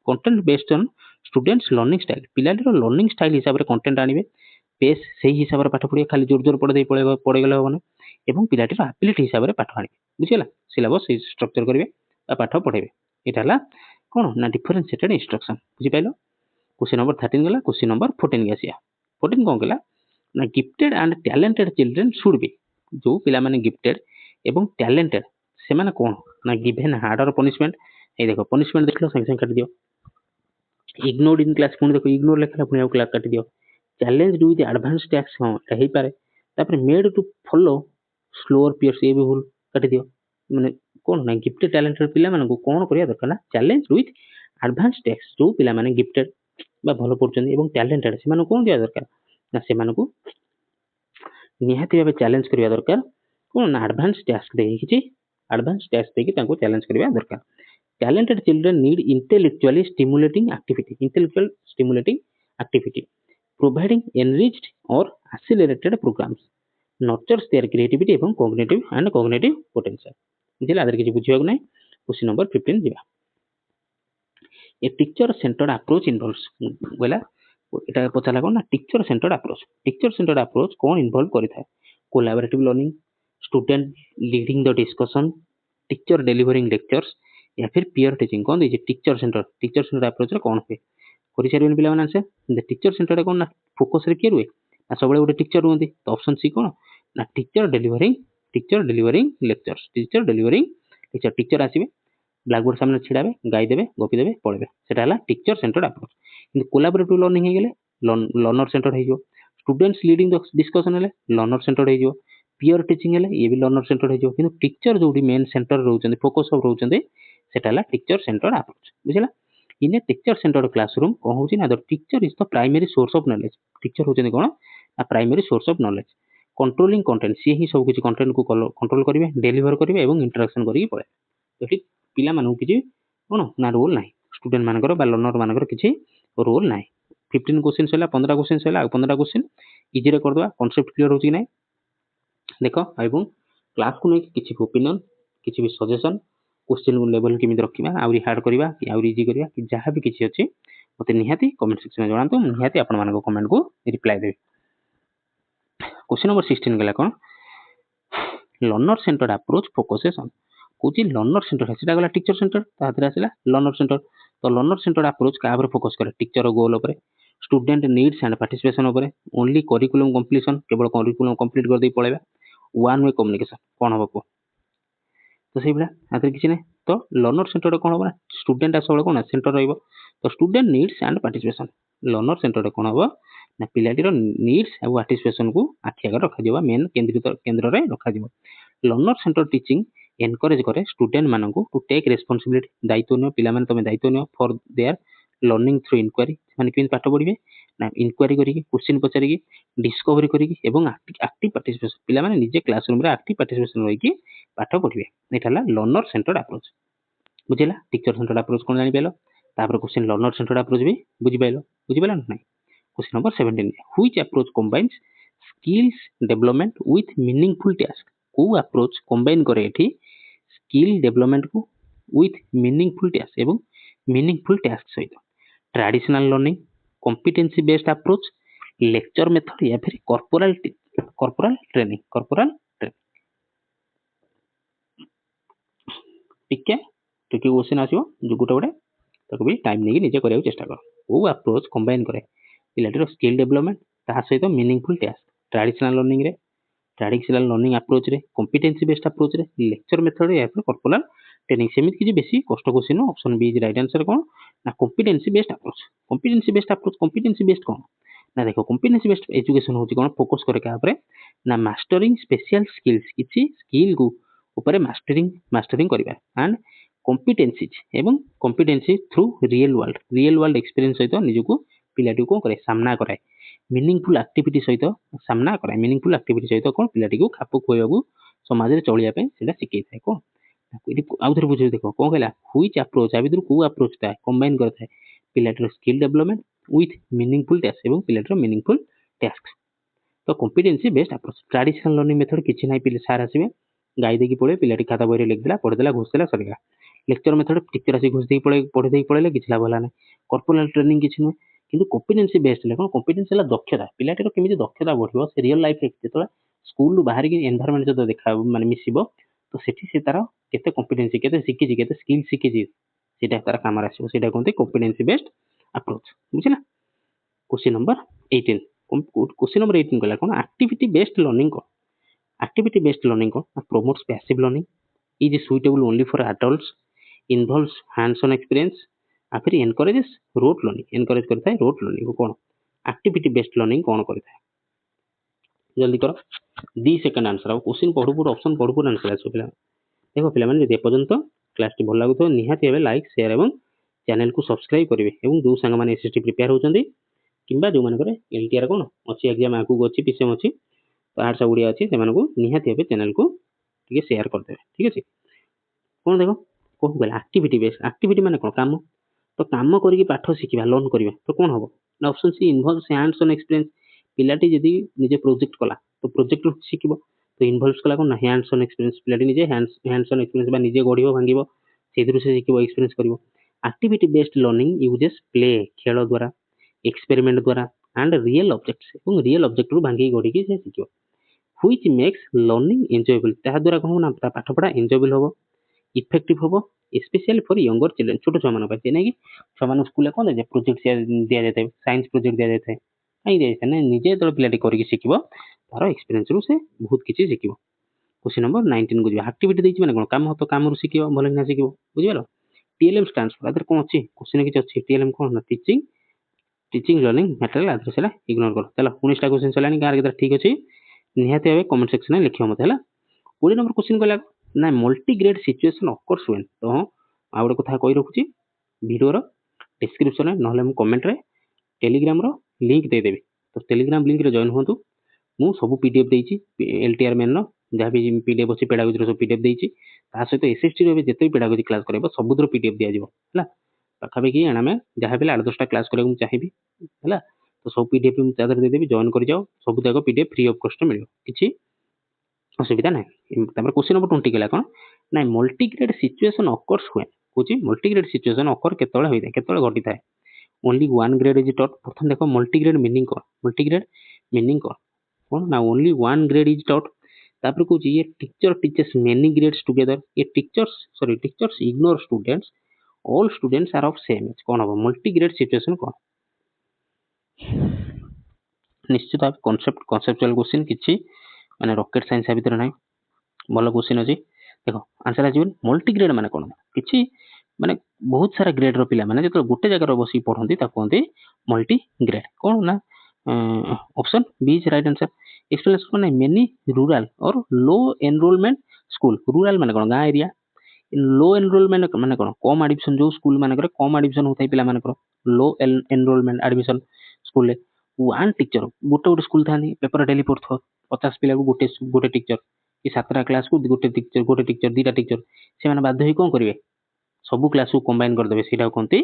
content based on students learning style पिलाटीर लर्निंग स्टाइल हिसाब से कंटेंट आनिबे पेस से हिसाब से पाठ पढ़िए खाली जोर जोर पढ़े पढ़ेगले हेबन एवं पिलाटीर एबिलिटी हिसाब से पाठ आनिबे बुझिला सिलेबस स्ट्रक्चर करिवे पाठ पढ़ेबे एटा हला कोन ना डिफरेंशिएटेड इंस्ट्रक्शन बुझि पाइलो क्वेश्चन नंबर 13 गला क्वेश्चन नंबर 14 के आसिया 14 कोन गला ना gifted and talented children should be जो पिला माने गिफ्टेड एवं टैलेंटेड से माने कोन ना गिवन हार्डर पनिशमेंट ए देखो पनिशमेंट देखलो संग संग काट दियो इग्नोर्ड इन क्लास पुणी देखो इग्नोर लिखला पुणी आउ क्लास काट दियो चैलेंज विथ एडवांस टैक्स हां एटा हे पारे तापर made to follow slower peers ए भी भूल काट दियो माने कोन ना गिफ्टेड टैलेंटेड पिला माने को कोन करिया दरकार ना चैलेंज विथ एडवांस टैक्स जो पिला माने गिफ्टेड बा भलो पड़छन एवं टैलेंटेड से माने कोन दिया दरकार ना से माने को निहाती भाव चैलेंज करिया दरकार कोन ना एडवांस टास्क देखि एडवांस टास्क देखि तांको चैलेंज करिया दरकार talented children need intellectually stimulating activity providing enriched or accelerated programs nurtures their creativity एवं cognitive potential बुझिला आदर किछि बुझियो नै क्वेश्चन नंबर 15 जिबा a teacher centred approach involves बोला एटा पछाला कोन ना टीचर सेंटर्ड अप्रोच कोन इन्वॉल्व करि थाए collaborative learning student leading the discussion teacher delivering lectures या फिर पीयर टीचिंग कौन दीजिए टीचर सेंटर अप्रोच रे कौन हुए कर सारे पिला आंसर टीचर सेंटर कौन ना फोकस रे किए रुए ना सब गोटे टीचर रुहति तो ऑप्शन सी कौन ना टीचर डिलीवरिंग लेक्चर्स टीचर आसवे ब्लैकबोर्ड सामने छिड़ाबे गाई देबे गपी देबे पढ़े सेटा हला टीचर सेंटर अप्रोच किंतु कोलैबोरेटिव लर्निंग हे गेले लर्नर सेंटर हे जो स्टूडेंट्स लीडिंग द डिस्कशन हेले लर्नर सेंटर हे जो पीयर टीचिंग हेले ये भी लर्नर सेंटर हे जो किंतु टीचर जोडी मेन सेंटर रहउचंदी फोकस ऑफ रहउचंदी सेटा हला टीचर सेंटर अप्रोच बुझिला in a teacher center classroom कोन होची ना the teacher is the primary source of knowledge teacher होचंदी कोन आ primary source of knowledge controlling content से ही सब किछि कंटेंट को कंट्रोल करिवे डिलीवर करिवे एवं इंटरेक्शन करिके पळे एठी पिला मानु किछि कोन ना रोल नाही स्टूडेंट मानकर बा लर्नर मानकर किछि रोल नाही 15 क्वेश्चन हैला 15 क्वेश्चन हैला आ 15 क्वेश्चन इजी रे कर दवा कांसेप्ट क्लियर होची नै देखो एवं क्लास को नै किछि ओपिनियन किछि भी सजेशन क्वेश्चन लेवल केमिति रखिबा आउरी हार्ड करिबा कि आउरी इजी करिबा कि जहां भी किछि अछि मते निहाती कमेंट सेक्शन में जणांतो निहाती आपण मानको कमेंट को रिप्लाई देबे क्वेश्चन नंबर 16 गला कोन learner centered approach focuses on कोची लर्नर सेंटर सेटा गला टीचर सेंटर ताहतरा आसिला लर्नर सेंटर तो लर्नर सेंटर्ड अप्रोच का पर फोकस करे टीचर गोल ऊपर स्टूडेंट नीड्स एंड पार्टिसिपेशन ऊपर ओनली करिकुलम कंप्लीशन केवल करिकुलम कंप्लीट कर दे पळेबा वन वे कम्युनिकेशन कोन हबो तो से बिला आतिर किछि नै तो लर्नर सेंटर कोन हबो स्टूडेंट आसो कोन सेंटर रहइबो तो student needs and participation learner center कोन हबो ना पिलाटीर नीड्स एवं पार्टिसिपेशन को आखि आगे रखा जिवो मेन केंद्र रे रखा जिवो लर्नर सेंटर टीचिंग एनकरेज करे स्टूडेंट माननको टू टेक रिस्पांसिबिलिटी दायित्व नियो पिला माने तमे दायित्व नियो for their learning through inquiry माने किन पाठ पढिबे ନା ଇନକ୍ୱାରି କରିକି କ୍ୱେଶ୍ଚିନ୍ ପଚାରିକି ଡିସ୍କଭରି କରିକି ଏବଂ ଆକ୍ଟିଭ ପାର୍ଟିସିପେସନ ପିଲାମାନେ ନିଜେ କ୍ଲାସ ରୁମ୍ରେ ଆକ୍ଟିଭ ପାର୍ଟିସିପେସନ ରହିକି ପାଠ ପଢ଼ିବେ। ଏଇଟା ହେଲା ଲର୍ଣ୍ଣର ସେଣ୍ଟର୍ଡ ଆପ୍ରୋଚ। ବୁଝିଲା ଟିଚର ସେଣ୍ଟର୍ଡ ଆପ୍ରୋଚ କ'ଣ ଜାଣିପାରିଲ। ତାପରେ କ୍ୱେଶ୍ଚିନ୍ ଲର୍ଣ୍ଣର ସେଣ୍ଟର୍ଡ ଆପ୍ରୋଚ ବି ବୁଝିପାରିଲ ନା ନାହିଁ। Question number 17 which approach combines skills development with meaningful task. କୋଉ ଆପ୍ରୋଚ କମ୍ବାଇନ୍ କରେ ଏଠି ସ୍କିଲ୍ ଡେଭଲପମେଣ୍ଟକୁ ୱିଥ୍ ମିନିଂଫୁଲ ଟାସ୍କ ଏବଂ ମିନିଂଫୁଲ ଟାସ୍କ ସହିତ। Traditional learning, competency based approach, lecture method या फिर कॉर्पोरल ट्रेनिंग। टिके क्वेश्चन आसीबो जो गोटे गोटे ताको भी टाइम नहीं निजे करिया चेष्टा कर। वो अप्रोच कंबाइन करे पिलाटीर स्किल डेवलपमेंट ता सहित meaningful task. Traditional learning approach रे, कॉम्पिटेंसी बेस्ड अप्रोच रे, लेक्चर मेथड या फिर कॉर्पोरल ट्रेनिंग। सेमिति किछि बेसी कष्ट question option B is right answer कोन ना competency based approach. Competency based कोन ना देखो कॉम्पिटेंसी बेस्ड एजुकेशन होची कोन फोकस करे का ऊपर ना मास्टरिंग स्पेशल स्किल्स किछि स्किल को ऊपर मास्टरिंग करबा एंड कॉम्पिटेंसीज एवं competency through real world experience सहित निजको पिलाटी को करे सामना कराए। मीनिंगफुल एक्टिविटी सहित सामना कराए। मीनिंगफुल एक्टिविटी सहित कोन पिलाटी को खाप खुआइबा समाज रे चलिया पे सेटा सिखै थाए। कोन आउथरे बुझे देखो कोन कहला व्हिच अप्रोच आ भितर को अप्रोच था कंबाइन करता है पिलाटीर skill development with meaningful task एवं पिलाटीर मीनिंगफुल टास्क। तो competency based approach. Traditional learning method किछि नाही पिले सार आसीबे गाई देकी पळे पिलाटी खाता बहिरे लिख देला पढि देला घोष देला सरीला। लेक्चर मेथड टीचर आसी घोष देकी पढि देकी पळेले किछि लाभ होला नाही। कॉर्पोरल ट्रेनिंग किछि नुहे किंतु कॉम्पिटेंसी बेस्ड ले कोन कॉम्पिटेंसी ला दक्षता पिलाटीर केमिति दक्षता बढ़िबो से रियल लाइफ रे जेतला स्कूल बाहर की एनवायरनमेंट जतो देखा माने मिसिबो तो सेठी से तार केते कॉम्पिटेंसी केते सिखिछि केते स्किल सिखिछि सेटा तार काम आसीबो सेटा कोनते कॉम्पिटेंसी बेस्ड अप्रोच। बुझिला क्वेश्चन नंबर 18 क्वेश्चन नंबर 18 कहला कोन एक्टिविटी बेस्ड लर्निंग को एक्टिविटी बेस्ड लर्निंग को promotes passive learning is suitable only for adults involves hands on experience या फिर एनकरेजेस रोट लर्निंग एनकरेज करता है रोट लर्निंग को कोन एक्टिविटी बेस्ड लर्निंग कोन करता है जल्दी करो दी सेकंड आंसर आ क्वेश्चन पढु पुर ऑप्शन पढु पुर आंसर आसो पिला देखो पिला माने जे पर्यंत क्लास टी भल लागुतो निहाती हेबे लाइक शेयर एवं चैनल को सब्सक्राइब करिवे एवं जो संग माने एसएसटी प्रिपेयर होचंदी किंबा जो माने करे एलटीआर कोन अछि एग्जाम आगु अछि पीसीएम अछि तो आर्ट्स ओडिया अछि से माने को निहाती हेबे चैनल को टिके शेयर कर देबे। ठीक अछि कोन देखो कोन गला एक्टिविटी बेस्ड एक्टिविटी माने कोन काम तो काम करिके पाठ सिखिबा लर्न करिबा तो कोन हबो ना option C involves hands on experience पिलाटी जदी निजे प्रोजेक्ट कला तो प्रोजेक्ट शिखिबो तो इन्वॉल्व्स कला कोन हैंड्स ऑन एक्सपीरियंस पिलाटी निजे हैंड्स ऑन एक्सपीरियंस बा निजे गढिबो भांगिबो सेदरु से शिखिबो एक्सपीरियंस करिवो। Activity based learning uses play खेल द्वारा एक्सपेरिमेंट द्वारा एंड रियल ऑब्जेक्ट्स एवं रियल ऑब्जेक्ट रु भांगी गढी के से शिखिबो व्हिच मेक्स लर्निंग एन्जॉयबल ता द्वारा कोन ना पाठ पढा एन्जॉयबल होबो इफेक्टिव होबो स्पेशली फॉर यंगर चिल्ड्रन छोटो छुआ मानक जे नै छुआ मानक स्कूल कोन जे प्रोजेक्ट दिया जाय थाए साइंस प्रोजेक्ट दिया जाय थाए आई दे ना निजे तो पिलाटी करिके शिखिबो तार एक्सपीरियंस रु से बहुत किछि शिखिबो। क्वेश्चन नंबर 19 को जो एक्टिविटी देछि माने कोन काम हो तो काम रु शिखिबो भले ना शिखिबो बुझिबलो। टीएलएम स्टैंड्स फॉर अदर कोन अछि क्वेश्चन किछि अछि टीएलएम कोन ना टीचिंग लर्निंग मटेरियल आदर सेला इग्नोर करो चलो 19 टा क्वेश्चन चलानी कार के ठीक अछि निहाती भाबे कमेंट सेक्शन में लिखियो मते हला। 20 नंबर क्वेश्चन कहला ना multi grade situation occurs when तो आ गोटे कथा कहि रखुची वीडियो रो डिस्क्रिप्शन में नहले हम कमेंट रे टेलीग्राम रो लिंक दे देबी तो टेलीग्राम लिंक रे जॉइन होंतु मु सब पीडीएफ देइची एलटीआर मेन रो जहाँ भी पीडीएफ अछि पेडागोजी रो सब पीडीएफ देइची ता सहित एसएसटी रो जते पेडागोजी क्लास करबो सबुद्र पीडीएफ दिया जिवो हला पाखाबे कि एना में जहाँ भी 8-10 टा क्लास करे चाहिबी हला तो सब पीडीएफ हम चादर दे देबी जॉइन करि जाओ सब जाको पीडीएफ फ्री ऑफ कॉस्ट मिलियो किछि असुविधा नै। तपर क्वेश्चन नंबर 20 केला कोन ना मल्टीग्रेड सिचुएशन ऑकर्स व्हेन कोची मल्टीग्रेड सिचुएशन ऑकर केतळे होइते केतळे घटी थाए only one grade is taught प्रथम देखो मल्टीग्रेड मीनिंग कोन ना only one grade is taught तापर कोची ये teacher teachers many grades together ये teachers ignore students all students are of same age कोन हो मल्टीग्रेड सिचुएशन कोन निश्चित भाव कॉन्सेप्चुअल क्वेश्चन किछि माने रॉकेट साइंस भीतर नै भलो क्वेश्चन अछि देखो आंसर आ जीवन मल्टीग्रेड माने कोन किछि माने बहुत सारा ग्रेड रो पिला माने जतो गोटे जगह रो बसी पढंती ता कोनते मल्टीग्रेड कोन ना option B is right answer. Explanation माने मेनी रूरल और लो एनरोलमेंट स्कूल रूरल माने कोन गा एरिया लो एनरोलमेंट माने कोन कम एडमिशन जो स्कूल माने कम एडमिशन होथाय पिला माने low enrolment admission school one teacher ଗୋଟେ ଗୋଟେ ସ୍କୁଲ ଥାନ୍ତି ପେପର ଡେଲି ପଢୁଥିବ 50 ପିଲାକୁ ଗୋଟେ ଗୋଟେ ଟିଚର କି 7ଟା କ୍ଲାସକୁ ଗୋଟେ ଟିଚର 2ଟା ଟିଚର ସେମାନେ ବାଧ୍ୟ ହେଇ କଣ କରିବେ ସବୁ କ୍ଲାସକୁ କମ୍ବାଇନ କରିଦେବେ ସେଇଟାକୁ କହନ୍ତି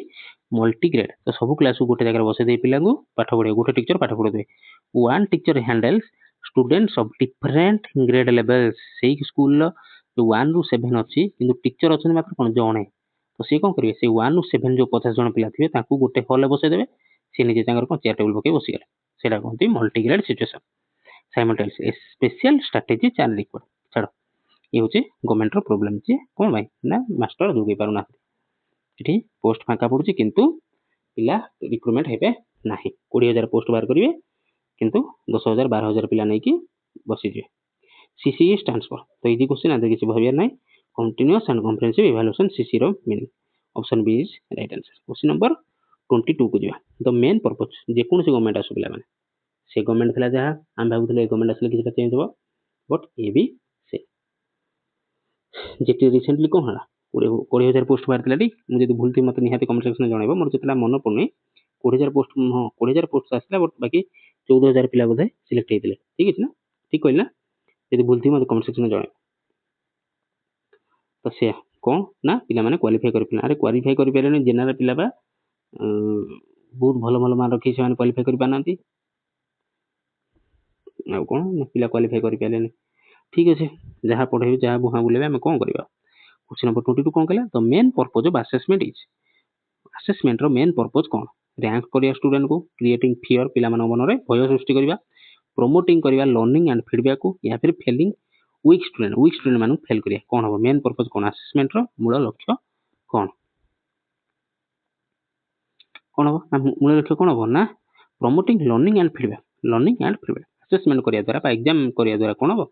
ମଲ୍ଟି ଗ୍ରେଡ ତ ସବୁ କ୍ଲାସକୁ ଗୋଟେ ଜାଗାରେ ବସେଇ ଦେଇ ପିଲାଙ୍କୁ ପାଠ ପଢେଇବେ ଗୋଟେ ଟିଚର ପାଠ ପଢେଇବେ one teacher handles students of different grade levels ସେଇ ସ୍କୁଲର ଯୋଉ 1 ରୁ 7 ଅଛି କିନ୍ତୁ ଟିଚର ଅଛନ୍ତି ମାତ୍ର କଣ ଜଣେ ତ ସିଏ କଣ କରିବେ ସେଇ 1 ରୁ 7 ଯୋଉ 50 ଜଣ ପିଲା ଥିବେ ତାଙ୍କୁ ଗୋଟେ ହଲରେ ବସେଇ ଦେବେ ସେ ନିଜେ ତାଙ୍କର କଣ ଚେୟାର ଟେବୁଲ ପକେଇ ବସିଗଲେ ସେଇଟା କହନ୍ତି ମଲ୍ଟି ଗ୍ରେଡ ସିଚୁଏସନ ସାଇମଲ୍ଟେନିୟସ୍ ଏ ସ୍ପେଶିଆଲ ଷ୍ଟ୍ରାଟେଜି ଚାର୍ଜ ରିକ୍ୱାର୍ଡ ଛାଡ଼ ଇଏ ହଉଛି ଗଭର୍ଣ୍ଣମେଣ୍ଟର ପ୍ରୋବ୍ଲେମ ଯେ କଣ ପାଇଁ ନା ମାଷ୍ଟର ଯୋଗାଇ ପାରୁନାହାନ୍ତି ଏଠି ପୋଷ୍ଟ ଫାଙ୍କା ପଡୁଛି କିନ୍ତୁ ପିଲା ରିକ୍ରୁଟମେଣ୍ଟ ହେବେ ନାହିଁ 20,000 ପୋଷ୍ଟ ବାହାର କରିବେ କିନ୍ତୁ 10,000 12,000 ପିଲା ନେଇକି ବସିଯିବେ CCE stands for ତ ଇଜି କ୍ୱେଶ୍ଚन ଆନ୍ସର କିଛି ଭାବିବାର ନାହିଁ continuous and comprehensive evaluation CCE ର meaning option B is right answer question number 22 କୁ ଯିବା ଦ ମେନ୍ ପର୍ପୋଜ ଯେକୌଣସି ଗଭର୍ଣ୍ଣମେଣ୍ଟ ଆସୁ ପିଲାମାନେ ସେ ଗଭର୍ଣ୍ଣମେଣ୍ଟ ଥିଲା ଯାହା ଆମେ ଭାବୁଥିଲେ ଏ ଗଭର୍ଣ୍ଣମେଣ୍ଟ ଆସିଲେ କିଛିଟା ଚେଞ୍ଜ ହେବ ବଟ୍ ଏ ବି ସେ ଯେଠି ରିସେଣ୍ଟଲି କଣ ହେଲା 20,000 ପୋଷ୍ଟ ବାହାରିଥିଲା ଟି ମୁଁ ଯଦି ଭୁଲ ଥିବି ମତେ ନିହାତି କମେଣ୍ଟ ସେକ୍ସନରେ ଜଣାଇବ ମୋର ଯେତେଟା ମନେ ପଡୁନି 20,000 ପୋଷ୍ଟ ହଁ 20,000 ପୋଷ୍ଟ ଆସିଥିଲା ବଟ୍ ବାକି 14,000 ପିଲା ବୋଧେ ସିଲେକ୍ଟ ହେଇଥିଲେ ଠିକ ଅଛି ନା ଠିକ କହିଲି ନା ଯଦି ଭୁଲ ଥିବ ମତେ କମେଣ୍ଟ ସେକ୍ସନରେ ଜଣାଇବ ତ ସେୟା କଣ ନା ପିଲାମାନେ କ୍ୱାଲିଫାଇ କରିପାରିଲେ ଆରେ କ୍ୱାଲିଫାଇ କରିପାରିଲେନି ଜେନେରାଲ ପିଲା ବା ବହୁତ ଭଲ ଭଲ ମାର୍କ ରଖି ସେମାନେ କ୍ୱାଲିଫାଇ କରିପାରୁନାହାନ୍ତି ଆଉ କଣ ପିଲା କ୍ୱାଲିଫାଇ କରିପାରିଲେନି ଠିକ ଅଛି ଯାହା ପଢେଇବେ ଯାହା ବୁହା ବୁଲେଇବେ ଆମେ କଣ କରିବା କ୍ୱେଶ୍ଚନ ନମ୍ବର 22 କଣ କହିଲା the main purpose of assessment is ଆସେସମେଣ୍ଟର ମେନ୍ ପର୍ପୋଜ କଣ ରାଙ୍କ କରିବା ଷ୍ଟୁଡେଣ୍ଟକୁ କ୍ରିଏଟିଂ ଫିୟର ପିଲାମାନଙ୍କ ମନରେ ଭୟ ସୃଷ୍ଟି କରିବା ପ୍ରମୋଟିଂ କରିବା ଲର୍ଣ୍ଣିଂ ଆଣ୍ଡ ଫିଡବ୍ୟାକକୁ ୟା ଫିର ଫେଲିଂ ୱିକ୍ ଷ୍ଟୁଡେଣ୍ଟ ମାନଙ୍କୁ ଫେଲ କରିବା କଣ ହବ ମେନ୍ ପର୍ପୋଜ କଣ ଆସେସମେଣ୍ଟର ମୂଳ ଲକ୍ଷ୍ୟ କଣ କଣ ହବ ନା ମୂଳ ଲକ୍ଷ୍ୟ କଣ ହବ ନା promoting learning and feedback assessment କରିବା ଦ୍ୱାରା ବା ଏକ୍ଜାମ କରିବା ଦ୍ୱାରା କଣ ହବ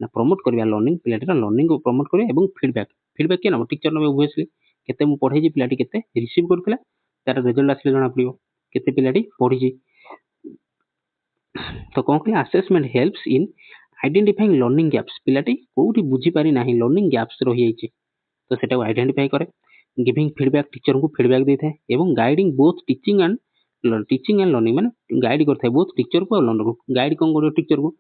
ନା ପ୍ରମୋଟ କରିବା ଲର୍ଣ୍ଣିଂ ପିଲାଟିର ଲର୍ଣ୍ଣିଂକୁ ପ୍ରମୋଟ କରିବା ଏବଂ ଫିଡବ୍ୟାକ କିଏ ନବ ଟିଚର ନବ ଓବିୟସଲି କେତେ ମୁଁ ପଢେଇଛି ପିଲାଟି କେତେ ରିସିଭ କରୁଥିଲା ତାର ରେଜଲ୍ଟ ଆସିଲେ ଜଣା ପଡିବ କେତେ ପିଲାଟି ପଢିଛି ତ କଣ କହିଲେ ଆସେସମେଣ୍ଟ ହେଲ୍ପସ ଇନ୍ ଆଇଡେଣ୍ଟିଫାଇଂ ଲର୍ଣ୍ଣିଂ ଗ୍ୟାପ୍ସ ପିଲାଟି କୋଉଠି ବୁଝିପାରି ନାହିଁ ଲର୍ଣ୍ଣିଂ ଗ୍ୟାପ୍ସ ରହିଯାଇଛି ତ ସେଟାକୁ ଆଇଡେଣ୍ଟିଫାଇ କରେ ଗିଭିଂ ଫିଡବ୍ୟାକ ଟିଚରଙ୍କୁ ଫିଡବ୍ୟାକ ଦେଇଥାଏ ଏବଂ guiding both teaching and learning ମାନେ ଗାଇଡ କରିଥାଏ ବୋଥ ଟିଚରକୁ ଆଉ ଲର୍ଣ୍ଣରକୁ ଗାଇଡ କଣ କରିବ ଟିଚରକୁ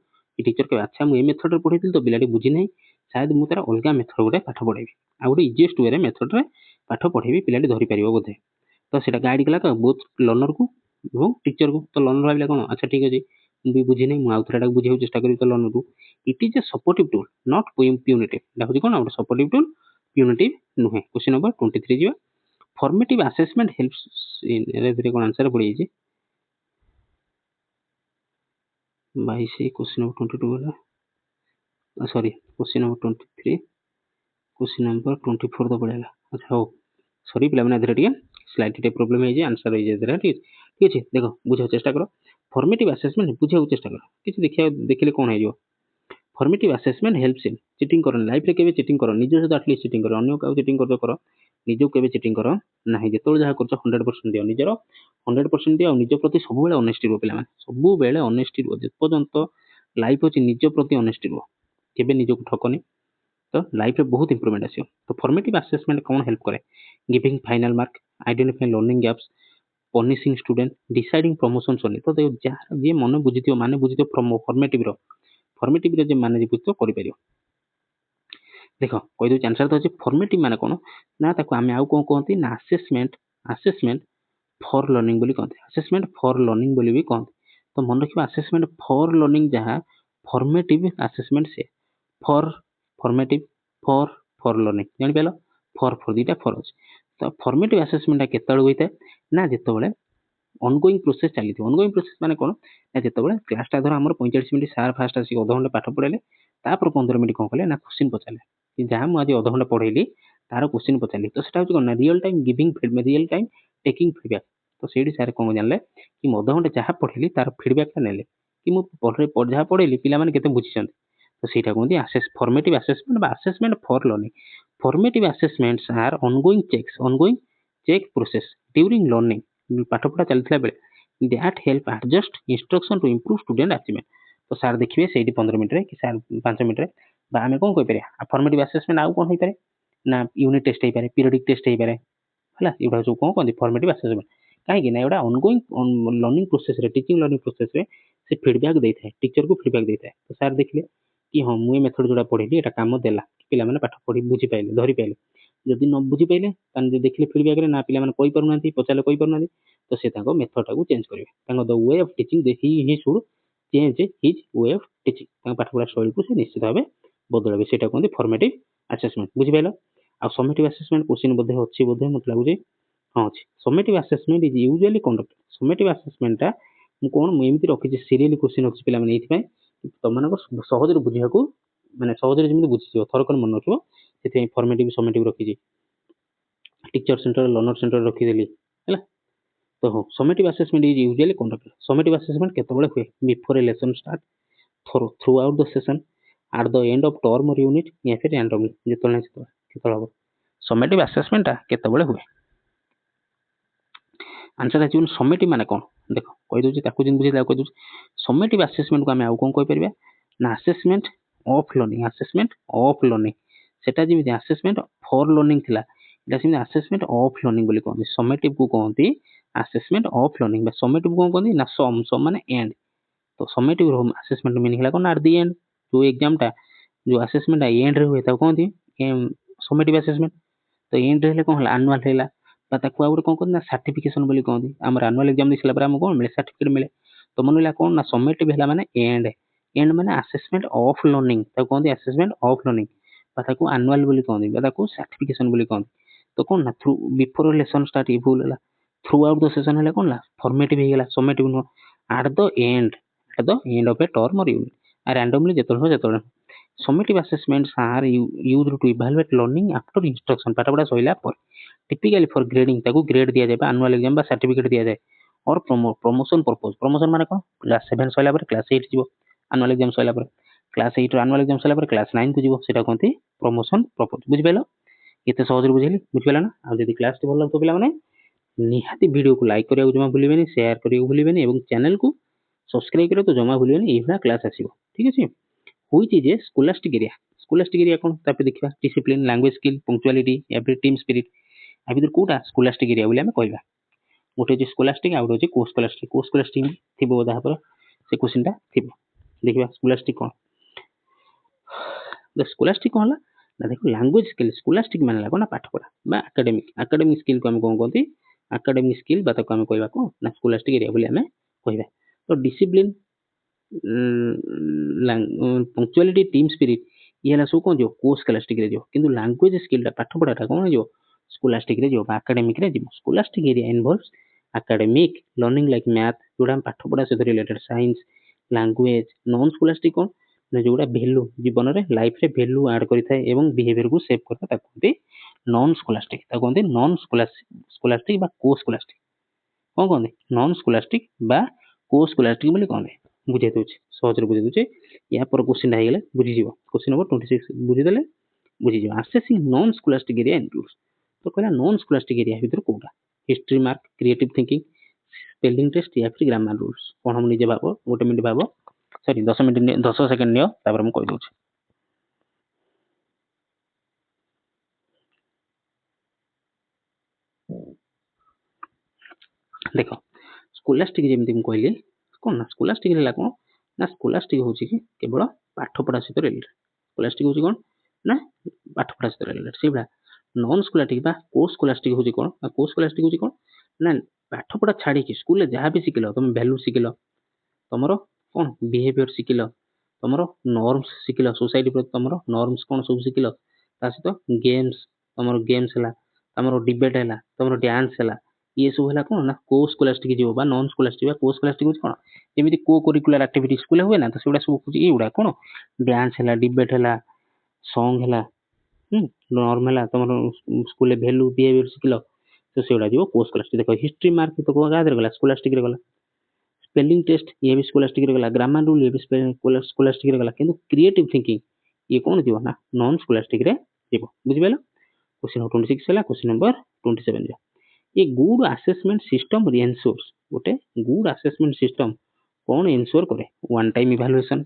ଟିଚର କହିବ ଆଚ୍ଛା ମୁଁ ଏ ମେଥଡରେ ପଢେଇଥିଲି ତ ପିଲାଟି ବୁଝି ନାହିଁ ସାୟଦ ମୁଁ ତାର ଅଲଗା ମେଥଡ ଗୋଟେ ପାଠ ପଢେଇବି ଆଉ ଗୋଟେ ଇଜିଏଷ୍ଟ ୱେରେ ମେଥଡରେ ପାଠ ପଢେଇବି ପିଲାଟି ଧରିପାରିବ ବୋଧେ ତ ସେଟା ଗାଇଡ କଲା ବୋଥ ଲର୍ଣ୍ଣରକୁ ଏବଂ ଟିଚରକୁ ତ ଲର୍ଣ୍ଣର ଭାବିଲା କଣ ଆଚ୍ଛା ଠିକ ଅଛି ମୁଁ ବି ବୁଝିନି ମୁଁ ଆଉ ଥରେ ଏଟାକୁ ବୁଝିବାକୁ ଚେଷ୍ଟା କରିବି ତ ଲର୍ଣ୍ଣରକୁ it is a supportive tool not punitive ଏଟା ହଉଛି କଣ ଗୋଟେ ସପୋର୍ଟିଭ ଟୁଲ ପ୍ୟୁନିଟିଭ ନୁହେଁ କ୍ୱେଶ୍ଚନ ନମ୍ବର 23 ଯିବା ଫର୍ମେଟିଭ ଆସେସମେଣ୍ଟ ହେଲ୍ପସ ଇନ୍ ଏଥିରେ କଣ ଆନ୍ସର ପଡିଯାଇଛି 22 क्वेश्चन नंबर 22 गला sorry question number 23 question number 24 तो पड़ेगा अच्छा हो सॉरी पिला मैंने एथरे टिके स्लाइड टे प्रॉब्लम है जे आंसर है जे एथरे ठीक ठीक है देखो बुझा चेष्टा करो फॉर्मेटिव असेसमेंट बुझा चेष्टा करो किछ देखिया देखिले कोन है जो formative assessment helps in cheating करो लाइफ रे केबे चीटिंग करो निजो सहित एटलीस्ट चीटिंग करो अन्य काउ चीटिंग करो निजो केबे चीटिंग करो नाही जेतोल जहा करछो 100% दियो निजरो 100% दियो निज प्रति सब बेले ऑनेस्टी रो पिला माने सब बेले ऑनेस्टी रो जे पर्यंत लाइफ होची निज प्रति ऑनेस्टी रो केबे निजो को ठकनी तो लाइफ रे बहुत इंप्रूवमेंट आसियो तो फॉर्मेटिव असेसमेंट कौन हेल्प करे giving final mark identifying learning gaps punishing student deciding promotion only तो जहाँ जी मन बुझीथियो माने बुझीथियो फॉर्मेटिव रे जे माने बुझीथियो करि परियो देखो कहि दो आंसर तो अछि फॉर्मेटिव माने कोन ना ताको आमे आउ कोन कहंती ना असेसमेंट फॉर लर्निंग बोली कहंती असेसमेंट फॉर लर्निंग बोली भी कहंती तो मन रखिबा असेसमेंट फॉर लर्निंग जहाँ फॉर्मेटिव असेसमेंट से फॉर फॉर्मेटिव फॉर लर्निंग जानि पेलो फॉर दीटा फॉर अछि तो फॉर्मेटिव असेसमेंट केतबेले होइते ना जेतबेले ऑनगोइंग प्रोसेस चली ऑनगोइंग प्रोसेस माने कोन ना जेतबेले क्लासटा धर हमर 45 मिनिट सार फास्ट आसी आधा घंटा पाठ पढेले तापर 15 मिनिट कोन कले ना क्वेश्चन पचाले कि जहाँ मु आज आधा घंटा पढेली तार क्वेश्चन पचाली तो सेटा होची कोन ना real time giving feedback real time taking feedback तो सेठी सार कोन जानले कि मु आधा घंटा जहाँ पढेली तार फीडबैक ता नेले कि मु जहाँ पढेली पिला माने केते बुझिसंती तो सेटा कोनती फॉर्मेटिव असेसमेंट बा assessment for learning formative assessments are ongoing check process during learning पाठ पढ़ा चलथिला बेले that help adjust instruction to improve student achievement तो सार देखिए सेठी 15 मिनिट रे कि सार 5 मिनिट रे बा हमें कोन कहि परिया फॉर्मेटिव असेसमेंट आउ कोन होई पारे ना यूनिट टेस्ट होई पारे पीरियडिक टेस्ट होई पारे हला एटा जो कोन कहंती फॉर्मेटिव असेसमेंट कहीं ना एटा ऑनगोइंग लर्निंग प्रोसेस रे टीचिंग लर्निंग प्रोसेस रे से फीडबैक देता है टीचर को फीडबैक देता है तो सर देखले कि हाँ मुझे मेथड जोड़ा पढ़ेली एटा काम देला पिला माने पाठ पढ़ी बुझी पाइले धरी पाइले जदि न बुझी पाइले तान देखले फीडबैक रे ना पिला माने कोइ परुनांती पचाले कोइ परुनांती तो से ताको मेथड टाको चेंज करिवे ताको the way of teaching they he should change his way of teaching ताको पाठ पढ़ा शैली को से निश्चित भाबे बदलावे सेटा कोन फॉर्मेटिव असेसमेंट बुझी पाइलो आ समेटिव असेसमेंट क्वेश्चन बोधे अछि बोधे मत लागु हाँ अच्छी summative assessment is usually conduct summative असेसमेंटा ମୁଁ କଣ ମୁଁ ଏମିତି ରଖିଛି ସିରିୟଲି କ୍ୱେଶ୍ଚିନ୍ ଅଛି ପିଲାମାନେ ଏଇଥିପାଇଁ ତମମାନଙ୍କ ସହଜରେ ବୁଝିବାକୁ ମାନେ ସହଜରେ ଯେମିତି ବୁଝିଯିବ ଥରକରେ ମନେ ରଖିବ ସେଥିପାଇଁ ଫର୍ମେଟିଭ ସमेଟିଭ ରଖିଛି टीचर सेंटर लर्नर सेंटर रखीदेली है तो हाँ summative assessment is usually conducted summative assessment केतबेले हुए before a lesson start throughout the session at the end of term और यूनिट या फिर रैंडमली जेतले केतबेले हो समेटिव असेसमेंट केतबेले हुए आंसर आछि समेटिव माने कोन देखो कहि दोछि ताकू जिन बुझि कहि दोछि समेटिव असेसमेंट को हम आउ कोन कहि परिबा ना असेसमेंट ऑफ लर्निंग सेटा जेमि असेसमेंट फॉर लर्निंग थिला एटा सेमि असेसमेंट ऑफ लर्निंग बोली कहନ୍ତି समेटिव को कहନ୍ତି असेसमेंट ऑफ लर्निंग बा समेटिव को कहନ୍ତି ना सम माने एंड तो समेटिव रो असेसमेंट मीनिंग हला कोन एट द एंड जो एग्जाम टा जो असेसमेंट एंड रे हुए ता कहନ୍ତି समेटिव असेसमेंट तो एंड रे कोन हला एनुअल हेला ताकू आउर कोन कहନ୍ତି ना सर्टिफिकेशन बोली कहନ୍ତି हमर एनुअल एग्जाम दिसला पर हम कोन मिले सर्टिफिकेट मिले तो मन हला कोन ना समेटिव हेला माने एंड माने असेसमेंट ऑफ लर्निंग ताकू कहନ୍ତି असेसमेंट ऑफ लर्निंग ताकू एनुअल बोली कहନ୍ତି ताकू सर्टिफिकेशन बोली कहନ୍ତି तो कौन ना थ्रू बिफोर लेसन स्टार्ट ये भूल है थ्रू आउट द सेशन है कौन ला फॉर्मेटिव हो गला summative no at the end of a term और यूनिट आ रैंडमली जेतल summative assessments are used to evaluate learning after instruction पाठ पढ़ा सइला पर टिपिकली फॉर ग्रेडिंग ताकू ग्रेड दिया जाय एनुअल एग्जाम बा सर्टिफिकेट दिया जाय और प्रमोशन पर्पस प्रमोशन माने कोन क्लास 7 सइला पर क्लास 8 जीवो एनुअल एग्जाम सइला पर क्लास 8 एनुअल एग्जाम सइला पर क्लास 9 को जीवो सेटा कोनती प्रमोशन पर्पस बुझि पाइलो एते सहज रे बुझिली बुझिला ना आ जदि क्लास टी भल लागतो पिला माने निहाती वीडियो को लाइक करिया जमा भूलिबेनी शेयर करिया भूलिबेनी एवं चैनल को सब्सक्राइब करिया तो जमा भूलिबेनी एहा क्लास आसीबो ठीक अछि होई जे स्कॉलास्टिक एरिया कोन तापे देखिबा डिसिप्लिन लैंग्वेज स्किल पंक्चुअलिटी या फिर टीम स्पिरिट आ भीतर कोटा स्कॉलास्टिक एरिया बोली हमें कहबा गोटे जे स्कॉलास्टिक आ गोटे को स्कॉलास्टिक थिबो दाहा पर से क्वेश्चन टा थिबो देखिबा स्कॉलास्टिक कोन द स्कॉलास्टिक कोन ना देखो लैंग्वेज स्किल स्कॉलास्टिक माने लागो ना पाठ पढ़ा बा एकेडमिक स्किल को हम कोन कहती एकेडमिक स्किल बा ताको हम कहबा को ना स्कॉलास्टिक एरिया बोली हमें कहबा तो डिसिप्लिन पंक्चुअलिटी टीम स्पिरिट ये हला सो कोन जो को स्कॉलास्टिक रे जो किंतु लैंग्वेज स्किल टा पाठ पढ़ाटा कोन जो स्कॉलास्टिक रे जो एकेडमिक रे जो scholastic area involves academic learning like math जोड़ा पाठ पढ़ा से related science language non scholastic कोन जोड़ा वैल्यू जीवन रे लाइफ रे वैल्यू ऐड करि थाए एवं बिहेवियर को सेव करता ताको कहते नॉन स्कॉलास्टिक ताको कहते नॉन स्कॉलास्टिक बा को स्कॉलास्टिक कोन कहते नॉन स्कॉलास्टिक बा को स्कॉलास्टिक बोली कहते बुझे दोछ सहज रे बुझे दोछ या पर क्वेश्चन आइ गेले बुझि जीवो क्वेश्चन नंबर 26 बुझि देले बुझि जीवो assessing non scholastic area includes तो कहला नॉन स्कॉलास्टिक एरिया भीतर कोटा history mark creative thinking spelling test या फिर ग्रामर रूल्स कोन हम निजे भाबो गोटे मिनिट भाबो सॉरी 10 सेकंड नियो तापर हम कहि दोछ देखो स्कॉलास्टिक जेमति हम कहली कोन ना स्कॉलास्टिक रे कोन ना स्कॉलास्टिक होची कि केवल पाठ पढ़ा सहित रिलेटेड स्कॉलास्टिक होची कोन ना पाठ पढ़ा सहित रिलेटेड सेबा नॉन स्कॉलास्टिक बा को स्कॉलास्टिक होची कोन ना को स्कॉलास्टिक होची कोन ना पाठ पढ़ा छाड़ी कि स्कूल जहाँ भी शिखिलो तुम वैल्यू शिखिलो तुमरो कोन बिहेवियर शिखिलो तुमरो नॉर्म्स शिखिलो सोसाइटी पर तुमरो नॉर्म्स कोन सब शिखिलो ता सहित गेम्स तुमरो गेम्स हला तुमरो डिबेट हला तुमरो डांस हला ये सब हला कोन ना को स्कॉलास्टिक जीवो बा नॉन स्कॉलास्टिक बा को स्कॉलास्टिक होची कोन जेमिति को करिकुलर एक्टिविटी स्कूल हुए ना तो सेउडा सब कुछ एउडा कोन डांस हला डिबेट हला सॉन्ग हला नॉर्म हला तुमरो स्कूल वैल्यू बिहेवियर शिखिलो तो सेउडा जीवो को स्कॉलास्टिक देखो हिस्ट्री मार्क तो को गादर गला स्कॉलास्टिक रे गला स्पेलिंग टेस्ट ये भी स्कॉलास्टिक रे गला ग्रामर रूल ये भी स्कॉलास्टिक रे गला किंतु क्रिएटिव थिंकिंग ये कौन जीवो ना नॉन स्कॉलास्टिक रे जीवो बुझि पाइलो क्वेश्चन नंबर 26 हला क्वेश्चन नंबर 27 जो ये गुड असेसमेंट सिस्टम एंश्योर्स गोटे गुड असेसमेंट सिस्टम कौन एंश्योर करे one time evaluation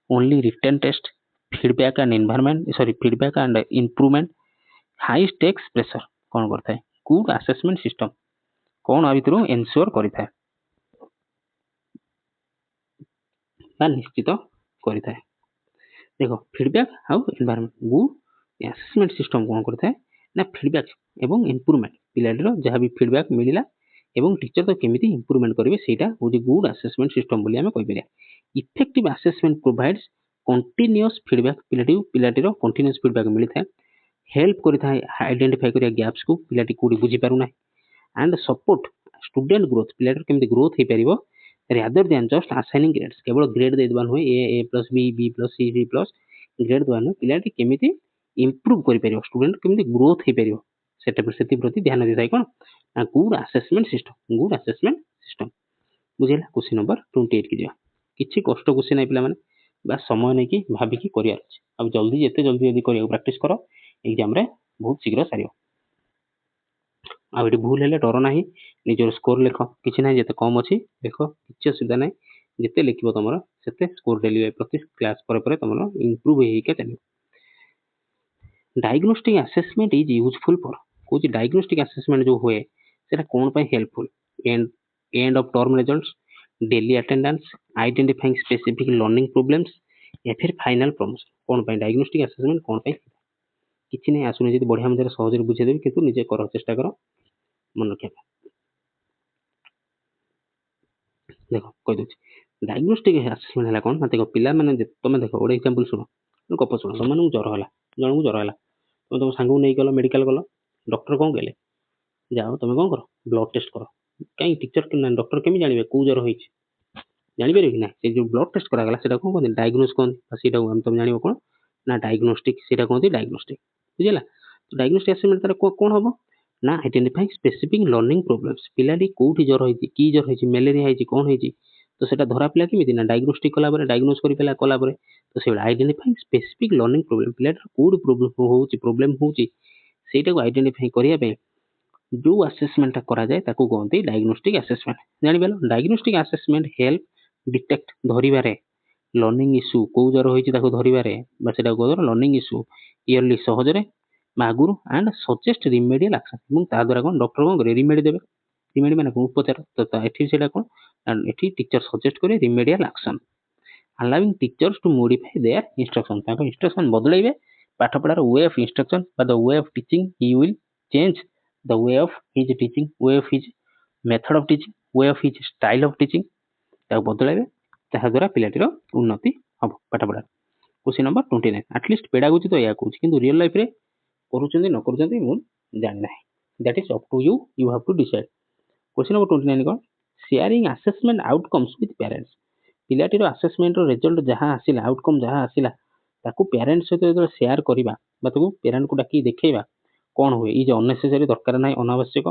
only written test feedback and environment sorry feedback and improvement high stakes pressure कौन करता है गुड असेसमेंट सिस्टम कौन आ भितर एनश्योर करिଥାଏ बा निश्चित करिଥାଏ। देखो फीडबैक आउ एनवायरनमेंट गुड असेसमेंट सिस्टम कौन करଥାଏ ना फीडबैक एवं इम्प्रूवमेंट पिलाटीर जहाँ भी फीडबैक मिला एवं टीचर तो केमिति इम्प्रूवमेंट करेंगे ସେଇଟା होची गुड असेसमेंट सिस्टम बोली आमे कहि परिया। Effective assessment provides continuous feedback पिलाटीर कंटीन्यूअस फीडबैक मिलता हेल्प करिଥାଏ आइडेंटिफाई करिया गैप्स को पिलाटी कोडी बुझी पारु ना एंड सपोर्ट स्टूडेंट ग्रोथ पिलाटीर केमिति ग्रोथ हे परिबो rather than just assigning grades केवल ग्रेड दे दबा नुहे A plus B plus C plus grade दबा नुहे पिलाटी केमिति इंप्रूव करि परिबो स्टूडेंट केमिति ग्रोथ हे परिबो सेति प्रति ध्यान देताय कोन गुड असेसमेंट सिस्टम बुझिला। क्वेश्चन नंबर 28 की दिया किछि कष्ट क्वेश्चन नै पिला माने बा समय नै कि भाबी कि करिया अछि अब जल्दी जेते जल्दी यदि करिया प्रैक्टिस करो एग्जाम रे बहुत शीघ्र सारियो। आउ भूल हेले डर नाही निजर स्कोर लेख किछि नाही जेते कम अछि देखो किछि असुविधा नाही जेते लिखिबो तमरो सेते स्कोर डेली प्रति क्लास पर तमरो इंप्रूव हे के चलियो। Diagnostic assessment is useful for कुछ डायग्नोस्टिक असेसमेंट जो हुए सेटा कोन पय helpful and of term results daily attendance identifying specific learning problems या फिर फाइनल प्रमोशन कोन पय डायग्नोस्टिक असेसमेंट कोन पय किछि नाही आसुने जदि बढ़िया मते सहज रे बुझे देबी किंतु निजे कर चेष्टा करो मन रखिया। देखो कहि दउछि डायग्नोस्टिक असेसमेंट हला कोन देखो पिला माने तमे देखो ओडे एग्जांपल सुनो गप सुनो तमनु जर हला जनकु जर हला तुम सांगू नहीं गलो मेडिकल गलो डॉक्टर कौन कहले जाओ तुम कौन करो ब्लड टेस्ट करो कहीं टीचर के डॉक्टर केमी जानिबे को जर होइछ जानि पारे कि ना से जो ब्लड टेस्ट करा गला सेटा कोन कहते डायग्नोस कोन सेटा हम तुम जानिबो कोन ना डायग्नोस्टिक सेटा कहते डायग्नोस्टिक बुझिला। तो डायग्नोस्टिक असेसमेंट तार कोन हबो ना आइडेंटिफाइंग स्पेसिफिक लर्निंग प्रॉब्लम्स पिलाडी कोठी जर होइछि की जर होइछि मलेरिया होइछि कोन होइछि तो सेटा धरा पिला केमिति ना डायग्नोस्टिक कला बारे डायग्नोस करि पिला कला बारे तो सेटा आइडेंटिफाइंग स्पेसिफिक लर्निंग प्रॉब्लम पिलाडी कोड प्रॉब्लम होउछि सेटा को आइडेंटिफाई करिया पे जो असेसमेंट करा जाए ताको कहते डायग्नोस्टिक असेसमेंट जानि बेलो डायग्नोस्टिक असेसमेंट हेल्प डिटेक्ट धरिबारे लर्निंग इश्यू को जर होइछि ताको धरिबारे बा सेटा को लर्निंग इश्यू इयरली सहजरे मागुरु एंड सजेस्ट रिमेडियल एक्शन এবং ता द्वारा कोन डॉक्टर कोन करे रिमेडी देबे रिमेडी माने कोन उपचार तो एठी सेटा कोन एठी टीचर सजेस्ट करे remedial action allowing teachers to modify their instruction ताको इंस्ट्रक्शन बदलाइबे पाठ पढ़ार वे ऑफ इंस्ट्रक्शन बा the way of teaching he will change the way of his teaching way of his method of teaching way of his style of teaching ताको बदलाइबे ताहा द्वारा पिलाटीर उन्नति हबो पाठ पढ़ार। क्वेश्चन नंबर 29 एटलीस्ट पेडागोजी तो या कहूछि किंतु रियल लाइफ रे करूचंदी न करूचंदी मु जानि नाही that is up to you you have to decide. Question number 29 कोन sharing assessment outcomes with parents पिलाटीर असेसमेंट रो रिजल्ट जहां आसिला आउटकम जहां आसिला ताकू पेरेंट्स सहित जो शेयर करिबा बा ताकू पेरेंट को डाकी देखैबा कोन होय ई जे अननेसेसरी दरकार नाही अनावश्यक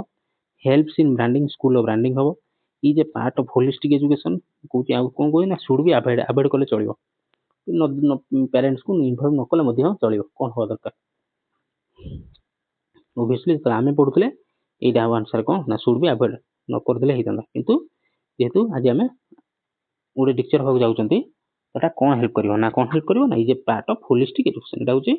helps in branding school of branding हबो ई जे पार्ट ऑफ होलिस्टिक एजुकेशन कोची आ कोन कोइ ना शुड बी अवॉइड करले चलिबो पेरेंट्स को इन्वॉल्व न कले मध्ये चलिबो कोन हो दरकार ऑब्वियसली तो आमे पढुतले एटा आंसर कोन ना शुड बी अवॉइड न कर देले हितंदा किंतु जेतु आज आमे ओडे टीचर हो जाउचंती एटा कोन हेल्प करियो ना कोन हेल्प करियो ना ई जे पार्ट ऑफ होलिस्टिक एजुकेशन एटा होची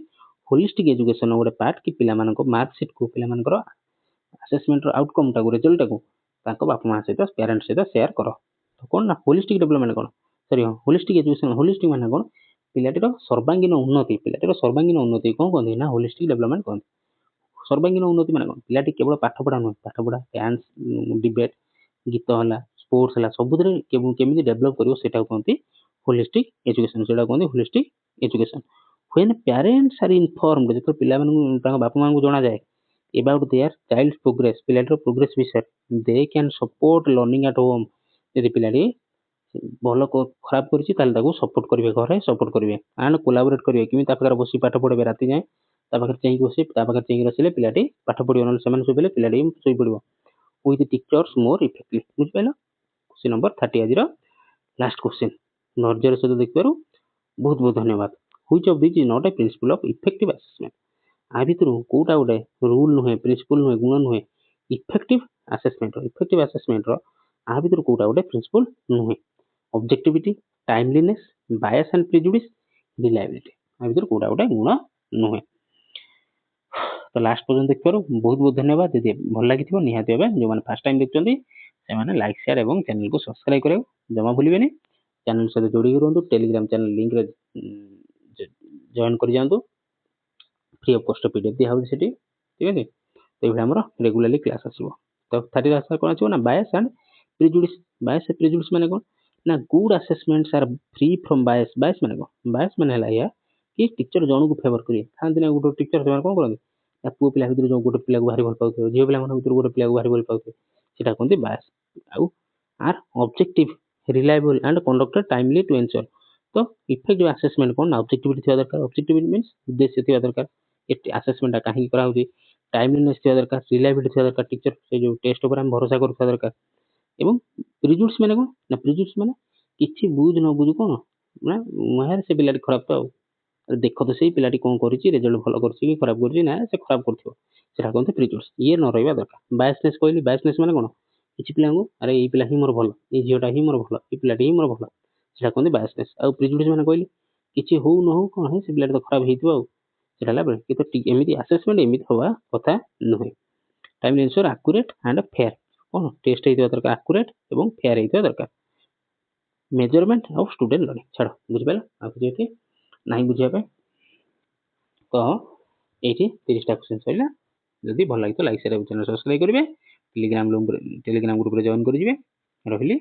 होलिस्टिक एजुकेशन ओडे पार्ट की पिला मानको मार्क शीट को पिला मानकर असेसमेंट रो आउटकम टा को रिजल्ट टा को ताको बाप मां सहित पेरेंट्स सहित शेयर करो तो कोन ना होलिस्टिक डेवलपमेंट कोन सॉरी होलिस्टिक एजुकेशन होलिस्टिक माने कोन पिलाटीर सर्वांगीन उन्नति कोन कोन ना होलिस्टिक डेवलपमेंट कोन सर्वांगीन उन्नति माने कोन पिलाटी केवल पाठ पढ़ा न पाठ पढ़ा डांस डिबेट गीत हला स्पोर्ट्स हला सबुदरे केमिति डेवलप करियो सेटा कोनती होलिस्टिक एजुकेशन सेटा कोनती holistic education when parents are informed जेतो पिला मानू ताका बापा मां को जाना जाए अबाउट देयर चाइल्ड प्रोग्रेस पिलाटीर प्रोग्रेस विषय they can support learning at home यदि पिलाटी भलो खराब करछि ताले ताको सपोर्ट करिवे घरे सपोर्ट करिवे एंड कोलैबोरेट करिवे किमि ता पाखर बसी पाठ पढबे राती जाए ता पाखर चेई बसी ता पाखर चेई रसिले पिलाटी पाठ पढियो न सेमान सुबेले पिलाटी सोई पडियो with teachers more effectively बुझ पाइलो। क्वेश्चन नंबर 30 आज लास्ट क्वेश्चन नर्जर सहित देखिबारु बहुत बहुत धन्यवाद। Which of this is not a principle of effective assessment आ भितरु कोटा गोटे रूल नुहे प्रिंसिपल नुहे गुण नुहे इफेक्टिव असेसमेंट रो आ भितरु कोटा गोटे प्रिंसिपल नुहे objectivity timeliness bias and prejudice reliability आ भितरु कोटा गोटे गुण नुहे। तो लास्ट पर्यंत देखिबार बहुत बहुत धन्यवाद। यदि भल लगी निहाती भावे जो मैंने फर्स्ट टाइम देखते से लाइक शेयर और चैनल को सब्सक्राइब करें जमा भूलिए। चैनल सहित जोड़ी रुहतु। टेलीग्राम चैनल लिंक रे जॉइन कर जातु। फ्री ऑफ कॉस्ट पीडीएफ दिया होउछ सेठी, ठीक है। तो ये हमर रेगुलरली क्लास आसीबो। तो 30 रास्ता कोन आसीबो ना bias and prejudice. Bias and prejudice माने कोन ना good assessments are free from bias. Bias माने कोन? बायस माने हला या कि टीचर जणु को फेवर करिए थांती ना गुटो टीचर से कोन करन या पुओ पिला भितर जो गुटो पिला को भारी भल पाउथो झियो पिला मन भितर गुटो पिला को भारी भल पाउथो सेटा कोनती बायस। आउ are objective reliable and conducted timely to answer. तो इफेक्टिव असेसमेंट कोन ना ऑब्जेक्टिविटी थिया दरकार। ऑब्जेक्टिविटी मींस उद्देश्य थिया दरकार। ये असेसमेंट काहे करा होची टाइमलीनेस थिया दरकार। रिलायबिलिटी थिया दरकार। टीचर से जो टेस्ट ऊपर हम भरोसा करथिया दरकार। एवं प्रिजुडिस माने कोन ना प्रिजुडिस माने किछि बुझ न बुझ कोन ना महर से पिलाटी खराब तो देखो तो सेही पिलाटी कोन करिछि रिजल्ट भलो करछि कि खराब करछि ना से खराब करथियो सेटा कोन प्रिजुडिस। ये न रहबा दरकार। बायसनेस कहली बायसनेस माने कोन किछि पिला को अरे ए पिला ही मोर भलो ए झियोटा ही मोर भलो ए पिलाटी ही मोर भलो सेटा कोन बायसनेस। आ प्रिजुडिस माने कहली किछि हो न हो कोन है से पिलाटी तो खराब हेतिबो आ सेटा ला कि तो एमिति असेसमेंट एमिति होबा कथा नहे। Time answer accurate and fair कोन टेस्ट हेतिबा दरकार एक्यूरेट एवं फेयर हेतिबा दरकार। मेजरमेंट ऑफ स्टूडेंट लर्निंग छाड़ बुझि पाला आ कि नाही बुझिया पे तो एठी 30 टा क्वेश्चन सइला। जदि भल लागि तो लाइक शेयर और चैनल सब्सक्राइब करिवे। टेलीग्राम ग्रुप रे जॉइन करि जिवे। रहिली।